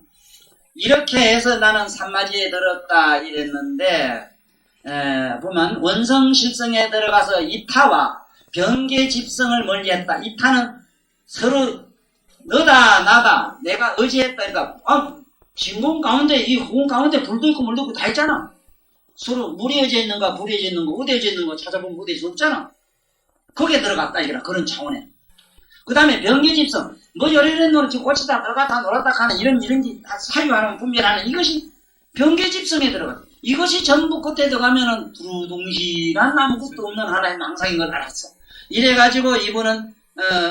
이렇게 해서 나는 산마지에 들었다 이랬는데 보면 원성실성에 들어가서 이타와 병계집성을 멀리했다. 이타는 서로 너다 나다 내가 의지했다. 그러니까 진공 가운데 이 호흡 가운데 불도 있고 물도 있고 다 있잖아. 서로 물이 어디에 있는가 불이 어디에 있는가 어디에 있는가 찾아보면 어디에 없잖아. 거기에 들어갔다 이거라. 그런 차원에. 그 다음에 병계집성 뭐 요리는 노릇지 고치다 들어갔다 놀았다 하는 이런 게 다 사유하는 분별하는 이것이 병계집성에 들어갔다. 이것이 전부 끝에 들어가면은 두루둥실한 아무것도 없는 하나의 망상인 걸 알았어. 이래가지고 이분은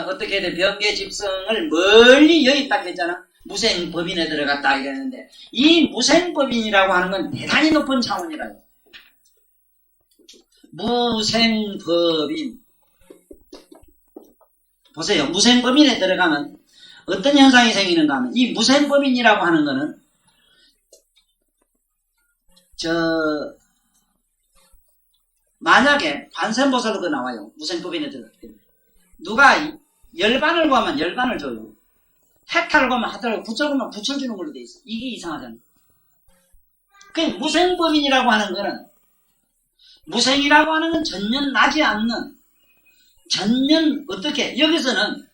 어떻게 돼? 병계집성을 멀리 여기 딱 했잖아. 무생법인에 들어갔다 이랬는데 이 무생법인이라고 하는 건 대단히 높은 차원이라요. 무생법인 보세요. 무생법인에 들어가면 어떤 현상이 생기는가 하면 이 무생법인이라고 하는 거는 만약에 관세음보살도 나와요. 무생법인에 들어갈 때 누가 열반을 구하면 열반을 줘요. 해탈을 구하면 해탈을 부처를 구하면 부처를 주는 걸로 돼 있어. 이게 이상하잖아. 그 무생법인이라고 하는 거는 무생이라고 하는 건 전년 나지 않는 전년 어떻게 여기서는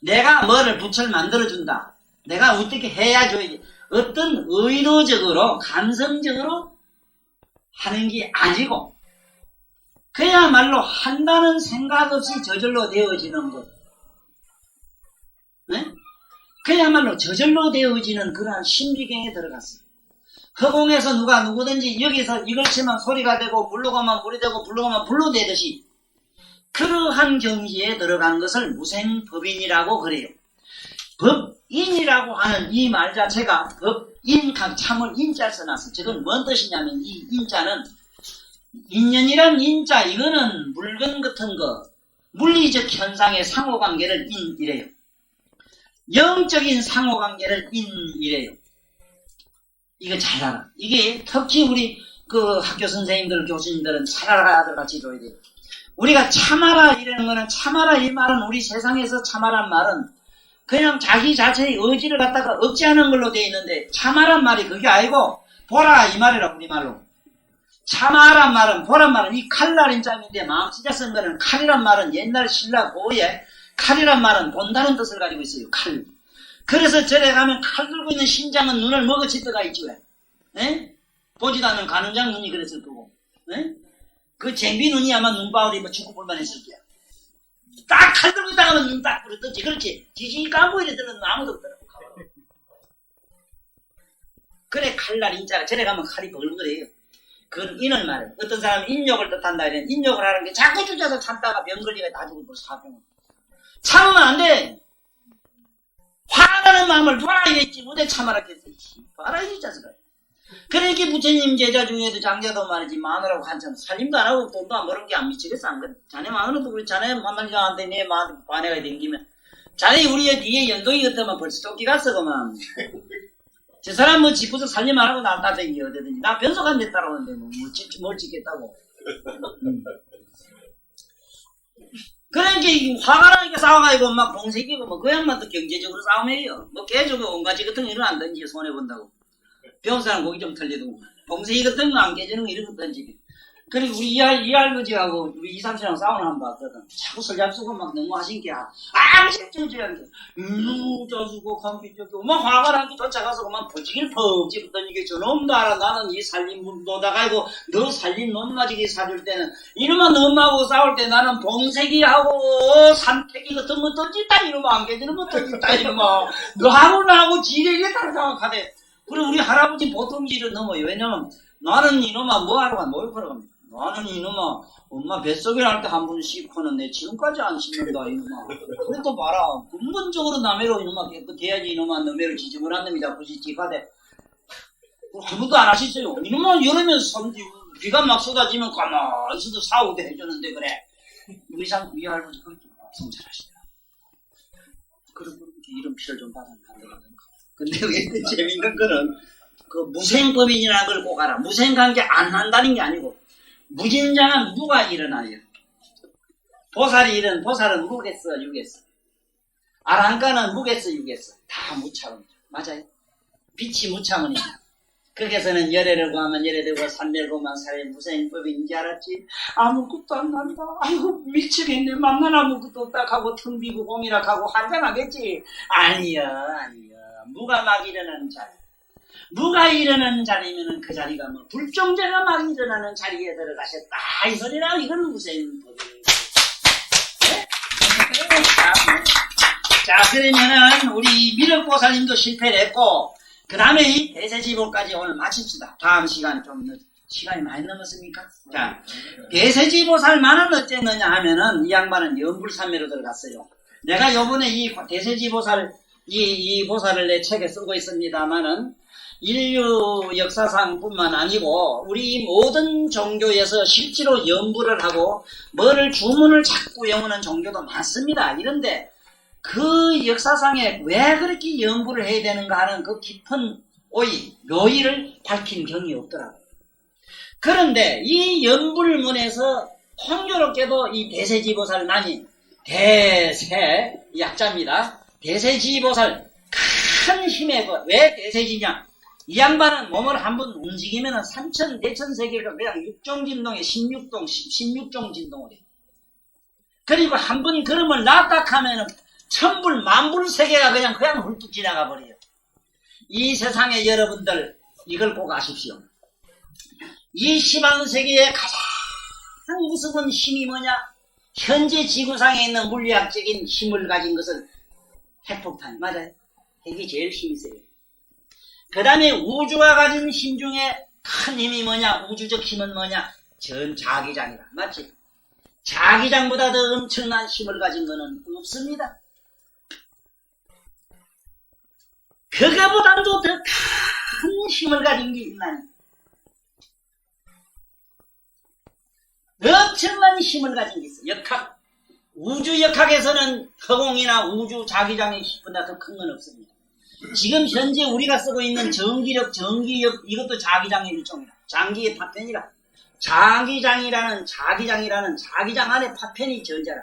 내가 뭐를 부처를 만들어준다. 내가 어떻게 해야 줘야지. 어떤 의도적으로 감성적으로 하는 게 아니고 그야말로 한다는 생각 없이 저절로 되어지는 것. 네? 그야말로 저절로 되어지는 그러한 신비경에 들어갔어요. 허공에서 누가 누구든지 여기서 이걸 치면 소리가 되고 불로 가면 물이 되고 불로 가면 불로 되듯이 그러한 경지에 들어간 것을 무생법인이라고 그래요. 법인이라고 하는 이 말 자체가 법인 참을 인자를 써놨어요. 저건 뭔 뜻이냐면 이 인자는 인연이란 인자 이거는 물건 같은 거 물리적 현상의 상호관계를 인이래요. 영적인 상호관계를 인이래요. 이거 잘 알아. 이게 특히 우리 그 학교 선생님들 교수님들은 잘 알아야 같이 줘야 돼요. 우리가 참아라 이라는 거는 참아라 이 말은 우리 세상에서 참아란 말은 그냥 자기 자체의 의지를 갖다가 억제하는 걸로 되어 있는데 참아란 말이 그게 아니고 보라 이 말이라 우리말로. 참아란 말은 보란 말은 이 칼날인 짬인데 마음씨자 쓴 거는 칼이란 말은 옛날 신라 고에 칼이란 말은 본다는 뜻을 가지고 있어요. 칼. 그래서 절에 가면 칼 들고 있는 신장은 눈을 먹어치다가 있지 왜? 에? 보지도 않는 간원장 눈이 그랬을 거고. 에? 그 쟁비 눈이 아마 눈바울이 뭐 축구 볼만 했을 거야. 딱 칼 들고 있다가 하면 눈 딱 부러졌지. 그렇지. 지지 까고 이래 들는 아무도 없더라고. 그래 칼날 인자가 절에 가면 칼이 벌거래요. 그건 인을 말해. 어떤 사람은 인욕을 뜻한다 이래. 인욕을 하는 게 자꾸 주저서 참다가 병 걸리가 다 죽을 걸 사병. 참으면 안 돼. 화나는 마음을 놔라 이랬지. 무대 참아라 했지. 봐라 이 자식아. 그러니까 부처님 제자 중에도 장자도 말이지 마누라고 한참 살림도 안 하고 돈도 안 버는 게 안 미치겠어 안 그래? 자네 마누라도 그래. 자네 만날자한테 내 마누라 댕기면 자네 우리 뒤에 연동이 같으면 벌써 쫓기갔어 그만. 저 사람 뭐 집부서 살림 안 하고 나다 댕겨 어디든지. 나 변속한 데 따라오는데 뭘 짓겠다고. 그러니까 화가 나니까 싸워가지고 막 봉색이고 뭐 그 양반도 경제적으로 싸움해요. 뭐 깨지고 온가지 같은 거 이런 안 던지 손해본다고. 배운 사람 고기 좀 털려도 봉색이 같은 거 안 깨지는 거 이런 거 던지고. 그리고 우리 이 할아버지하고 우리 이삼촌하고 싸우는 한 번 봤거든. 자꾸 설잡수고 막 너무 하신게야. 아무튼 저저한테 자수고 감기 저고 막 화가 나기 쫓아가서 그만 버지길 퍽 던지게 저놈도 알아. 나는 이 살림 노다가 이고 너 살림 놈마지기 사줄 때는 이놈아 너하고 싸울 때 나는 봉색이하고 산태기 같은 거 던진다 이놈아 안 깨지는 거 던진다 이놈아 너하고 나하고 지레게 다 생각하대. 그리고 우리 할아버지 보통 일은 넘어요. 왜냐면 나는 이놈아 뭐하러 가 뭘하러 갑니까. 나는 이놈아 엄마 뱃속에 할 때 한 번 씻고는 내 지금까지 안 씻는다 이놈아. 그래도 봐라 근본적으로 남해로 이놈아 깨끗해야지 이놈아 남해로 지저분한 놈이 자꾸 찌찌가대. 한 번도 안 하셨어요. 이놈아 여름에 비가 막 쏟아지면 가만히 있어도 사오도 해주는데 그래. 우리 할아버지 그렇게 말씀 잘하시더라. 그리고 이런 피를 좀 받아야 된다는 거. 근데 왜 재밌는 거는 그 무생법인이라는 걸 꼭 알아. 무생관계 안 한다는 게 아니고 무진장한 무가 일어나요. 보살은 무겠어 육겠어. 아랑가는 무겠어 육겠어. 다 무차원. 맞아요. 빛이 무차원이야. 거기서는 열애를 구하면 열애 되고 산멸 구하면 살의 무슨 법인지 알았지? 아무것도 안 난다. 아이고 미치겠네. 만난 아무것도 없다 하고 텅 비고 봄이라 하고 한잔하겠지. 아니야. 무가 막 일어나는 자리. 무가 일어나는 자리면은 그 자리가 뭐 불종제가 막 일어나는 자리에 들어가셨다 이 소리라. 이건 무슨 법이에요? 네? 자 그러면은 우리 미륵보살님도 실패를 했고 그 다음에 이 대세지보까지 오늘 마칩시다. 다음 시간 시간이 많이 넘었습니까? 자, 대세지보살만은 어쨌느냐 하면은 이 양반은 연불산매로 들어갔어요. 내가 요번에 이 대세지보살, 이 보살을 내 책에 쓰고 있습니다만은 인류 역사상 뿐만 아니고 우리 모든 종교에서 실제로 연불을 하고 뭐를 주문을 자꾸 외우는 종교도 많습니다. 이런데 그 역사상에 왜 그렇게 연구를 해야 되는가 하는 그 깊은 오이, 묘의를 밝힌 경이 없더라고요. 그런데 이 연불문에서 공교롭게도 이 대세지보살만이 대세 약자입니다. 대세지보살 큰 힘의 왜 대세지냐? 이 양반은 몸을 한번 움직이면 3천, 대천 세계가 그냥 육종진동에 16종 진동을 해요. 그리고 한번 걸음을 놨다 하면은 천불, 만불 세계가 그냥 훌뚝 지나가 버려요. 이 세상에 여러분들 이걸 꼭 아십시오. 이 시방세계의 가장 무서운 힘이 뭐냐? 현재 지구상에 있는 물리학적인 힘을 가진 것은 핵폭탄. 맞아요. 핵이 제일 힘이 세요. 그 다음에 우주가 가진 힘 중에 큰 힘이 뭐냐? 우주적 힘은 뭐냐? 전자기장이다. 맞지? 자기장보다 더 엄청난 힘을 가진 것은 없습니다. 그거보다도 더 큰 힘을 가진 게 있나니? 엄청난 힘을 가진 게 있어. 역학. 우주 역학에서는 허공이나 우주 자기장의 힘보다 더 큰 건 없습니다. 지금 현재 우리가 쓰고 있는 전기력, 전기력, 이것도 자기장의 일종이다. 장기의 파편이라. 자기장이라는 자기장 안에 파편이 전자라.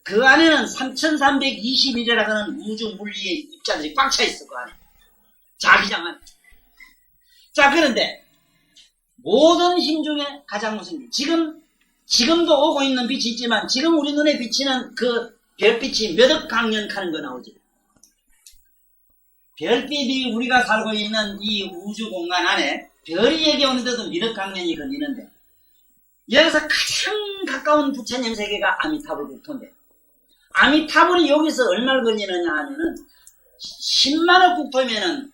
그 안에는 3321이라고 하는 우주 물리의 입자들이 꽉 차 있어, 그 안에. 자기장 안에. 자, 그런데, 모든 힘 중에 가장 무슨 힘. 지금도 오고 있는 빛이 있지만, 지금 우리 눈에 비치는 그 별빛이 몇 억 강년 가는 거 나오지. 별빛이 우리가 살고 있는 이 우주 공간 안에 별이 얘기오는데도 몇 억 강년이 걸리는데, 여기서 가장 가까운 부처님 세계가 아미타불 국토인데, 아미타불이 여기서 얼마나 걸리느냐 하면은 10만억 국토면은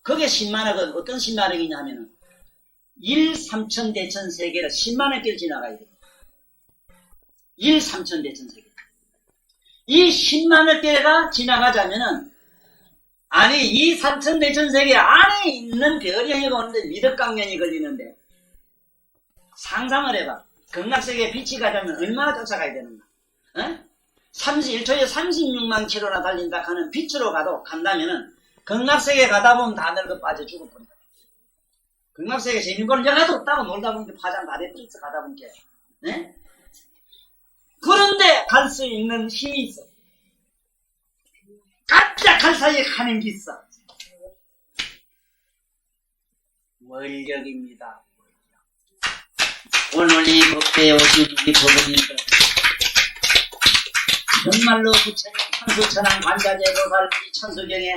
그게 10만억은 어떤 10만억이냐 하면은 1,3천 대천 세계를 10만억 개를 지나가야 돼요. 1,3천 대천 세계. 이 10만억 개가 지나가자면은 아니 이 3천 대천 세계 안에 있는 별이 해가 오는데 미덕강년이 걸리는데 상상을 해봐. 극락세계에 빛이 가자면 얼마나 쫓아가야 되는가? 어? 1초에 36만 킬로나 달린다 하는 빛으로 간다면은 극락세계 가다 보면 다 늙어 빠져 죽어버린다. 극락세계 재밌는 걸 하나도 없다고 놀다 보니까 파장 다 돼버렸어 가다 보니까. 네? 그런데 갈 수 있는 힘이 있어. 깜짝할 사이에 가는 게 있어. 원력입니다. 오늘 이 법회에 오신 우리 법원님들 정말로 부처님 천수천왕 관자재보살 이 천수경에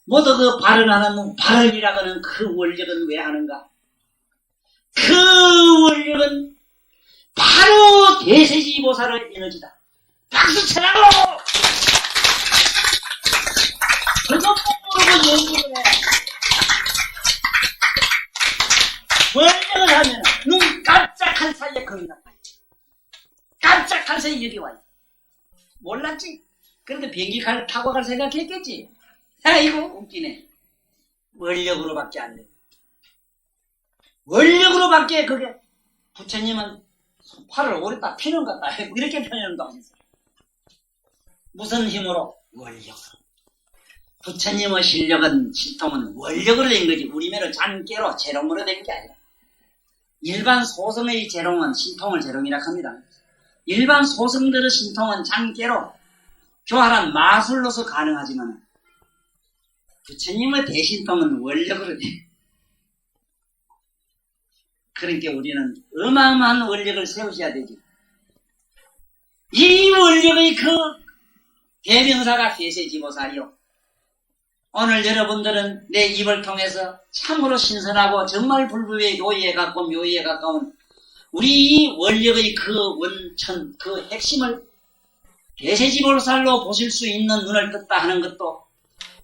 모두 그 발언하는 발언이라고는 그 원력은 왜 하는가? 그 원력은 바로 대세지보살의 에너지다. 박수 쳐라고! 그것도 모르고 연구를 해. 원력을 하면 눈 깜짝한 사이에 거기 나타나. 깜짝한 사이에 여기 와요. 몰랐지? 그런데 비행기 타고 갈 생각했겠지? 아이고 웃기네. 원력으로밖에 안 돼. 원력으로밖에 그게 부처님은 팔을 오래 딱 피는 것 같다. 이렇게 표현도 안 했어요. 무슨 힘으로? 원력으로. 부처님의 실력은 신통은 원력으로 된 거지. 우리면은 잔깨로 재롱으로 된 게 아니라. 일반 소성의 재롱은 신통을 재롱이라 합니다. 일반 소성들의 신통은 잔깨로 교활한 마술로서 가능하지만 부처님의 대신통은 원력으로 돼. 그러니까 우리는 어마어마한 원력을 세우셔야 되지. 이 원력의 그 대명사가 대세지보살이요. 오늘 여러분들은 내 입을 통해서 참으로 신선하고 정말 불법의 요의에 가까운 묘의에 가까운 우리 이 원력의 그 원천, 그 핵심을 대세지보살로 보실 수 있는 눈을 떴다 하는 것도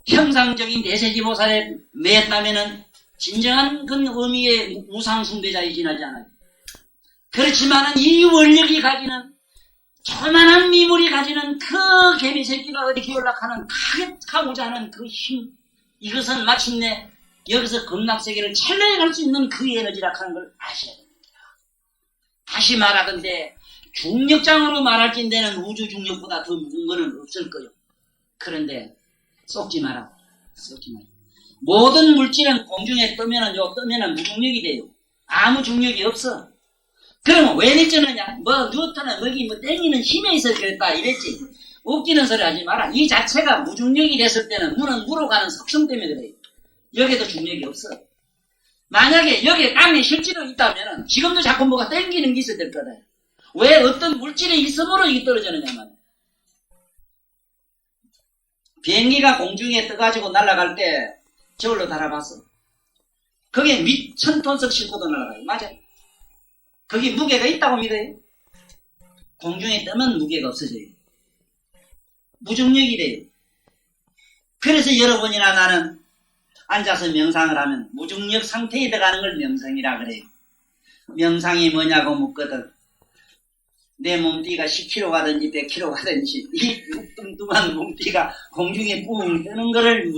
형상적인 대세지보살에 매였다면은 진정한 그 의미의 우상숭배자에 지나지 않아요. 그렇지만은 이 원력이 가지는 조만한 미물이 가지는 그 개미새끼가 어디 기울락하는 가득하고자 하는 그 힘, 이것은 마침내 여기서 극락세계를 찰나에 갈 수 있는 그 에너지라 하는 걸 아셔야 됩니다. 다시 말하건대 중력장으로 말할진대는 우주 중력보다 더 무거운 거는 없을 거요. 그런데 속지 마라. 속지 마라. 모든 물질은 공중에 뜨면은 무중력이 돼요. 아무 중력이 없어. 그러면 왜 내쩌느냐? 뉴턴은 거기 땡기는 힘에 있어 그랬다 이랬지. 웃기는 소리 하지 마라. 이 자체가 무중력이 됐을 때는 물은 물어 가는 속성 때문에 그래요. 여기도 중력이 없어. 만약에 여기에 땅에 실제로 있다면은 지금도 자꾸 뭐가 땡기는 게 있어야 될 거다. 왜 어떤 물질이 있음으로 이게 떨어지느냐 말이야. 비행기가 공중에 떠가지고 날아갈 때 저울로 달아봤어. 거기에 1000톤씩 싣고도 날아가요. 맞아. 거기 무게가 있다고 믿어요. 공중에 뜨면 무게가 없어져요. 무중력이 돼요. 그래서 여러분이나 나는 앉아서 명상을 하면 무중력 상태에 들어가는 걸 명상이라 그래요. 명상이 뭐냐고 묻거든. 내 몸띠가 10kg 가든지 100kg 가든지 이 뚱뚱한 몸띠가 공중에 뿡 뜨는 거를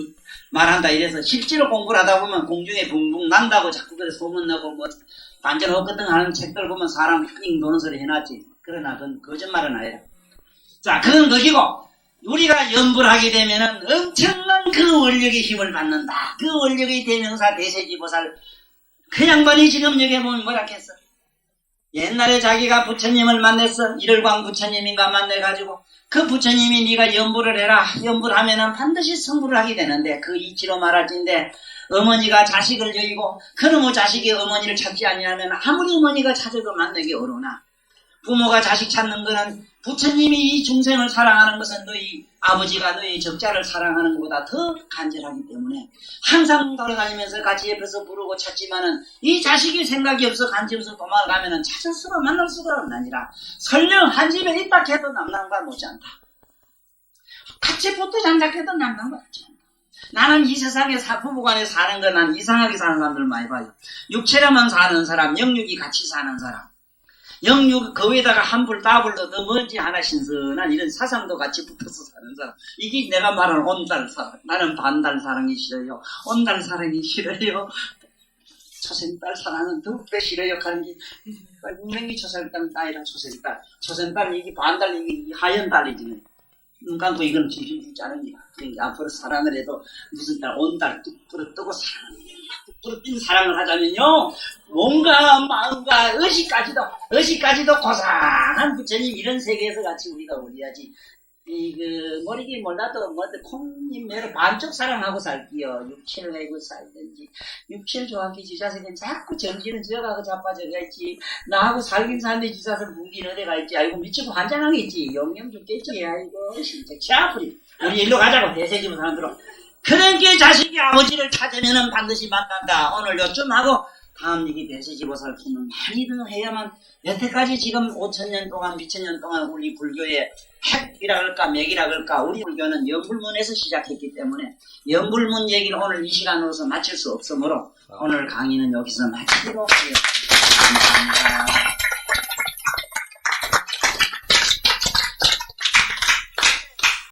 말한다. 이래서 실제로 공부를 하다 보면 공중에 붕붕 난다고 자꾸 그래 소문나고 뭐 반전 헛거등 하는 책들 보면 사람 삥 도는 소리 해놨지. 그러나 그건 거짓말은 아니라. 자, 그건 것이고 우리가 연불을 하게 되면은 엄청난 그 원력의 힘을 받는다. 그 원력의 대명사 대세지보살 그 양반이 지금 여기 보면 뭐라 했어? 옛날에 자기가 부처님을 만났어. 일월광 부처님인가 만나가지고 그 부처님이 네가 연불을 해라. 연불하면은 반드시 성불을 하게 되는데 그 이치로 말할진데 어머니가 자식을 저이고 그놈의 자식이 어머니를 찾지 아니하면 아무리 어머니가 찾아도 만나기 어려우나 부모가 자식 찾는 거는 부처님이 이 중생을 사랑하는 것은 너희 아버지가 너희 적자를 사랑하는 것보다 더 간절하기 때문에 항상 돌아다니면서 같이 옆에서 부르고 찾지만은 이 자식이 생각이 없어 간지 없어 도망가면은 찾을 수가 만날 수가 없나니라. 설령 한 집에 있다 해도 남남과 못지않다. 같이 붙어 장작해도 남남과 못지않다. 나는 이 세상에 부부간에 사는 거 난 이상하게 사는 사람들 많이 봐요. 육체로만 사는 사람, 영육이 같이 사는 사람. 영육 그 위에다가 한불 따불도 더 먼지 하나 신선한 이런 사상도 같이 붙어서 사는 사람. 이게 내가 말하는 온달 사랑. 나는 반달 사랑이 싫어요. 온달 사랑이 싫어요. 초생딸 사랑은 더욱더 싫어요. 하는 게 분명히 초생딸 아니라 초생딸. 초생딸 이게 반달 이게 하얀 달이지. 눈 감고 이거는 질질 죽지 않으니까. 그러니까 앞으로 사랑을 해도 무슨 딸 온달 뚝 불어뜨고 뚝 불어뛴 사랑을 하자면요. 몸과 마음과 의식까지도 고상한 부처님 이런 세계에서 같이 우리가 올려야지. 모르긴 몰라도 콩님 매로 반쪽 사랑하고 살기요. 육체를 내고 살든지 육체를 좋아하기 지자식은 자꾸 정신은 지어가고 자빠져가 있지. 나하고 살긴 사는데 지자식 무기는 어디가 있지. 아이고 미치고 환장하겠지. 영영 죽겠지. 아이고 진짜 치아프리. 우리 일로 가자고. 대세집은 사람들은 그러니까 자식이 아버지를 찾으면은 반드시 만난다. 오늘 요쯤 하고 다음 얘기 대세지보살 품은 많이 더 해야만 여태까지 지금 5000년 동안 2000년 동안 우리 불교의 핵이라 그럴까 맥이라 그럴까 우리 불교는 연불문에서 시작했기 때문에 연불문 얘기를 오늘 이 시간으로서 마칠 수 없으므로 오늘 강의는 여기서 마치도록 하겠습니다. 감사합니다.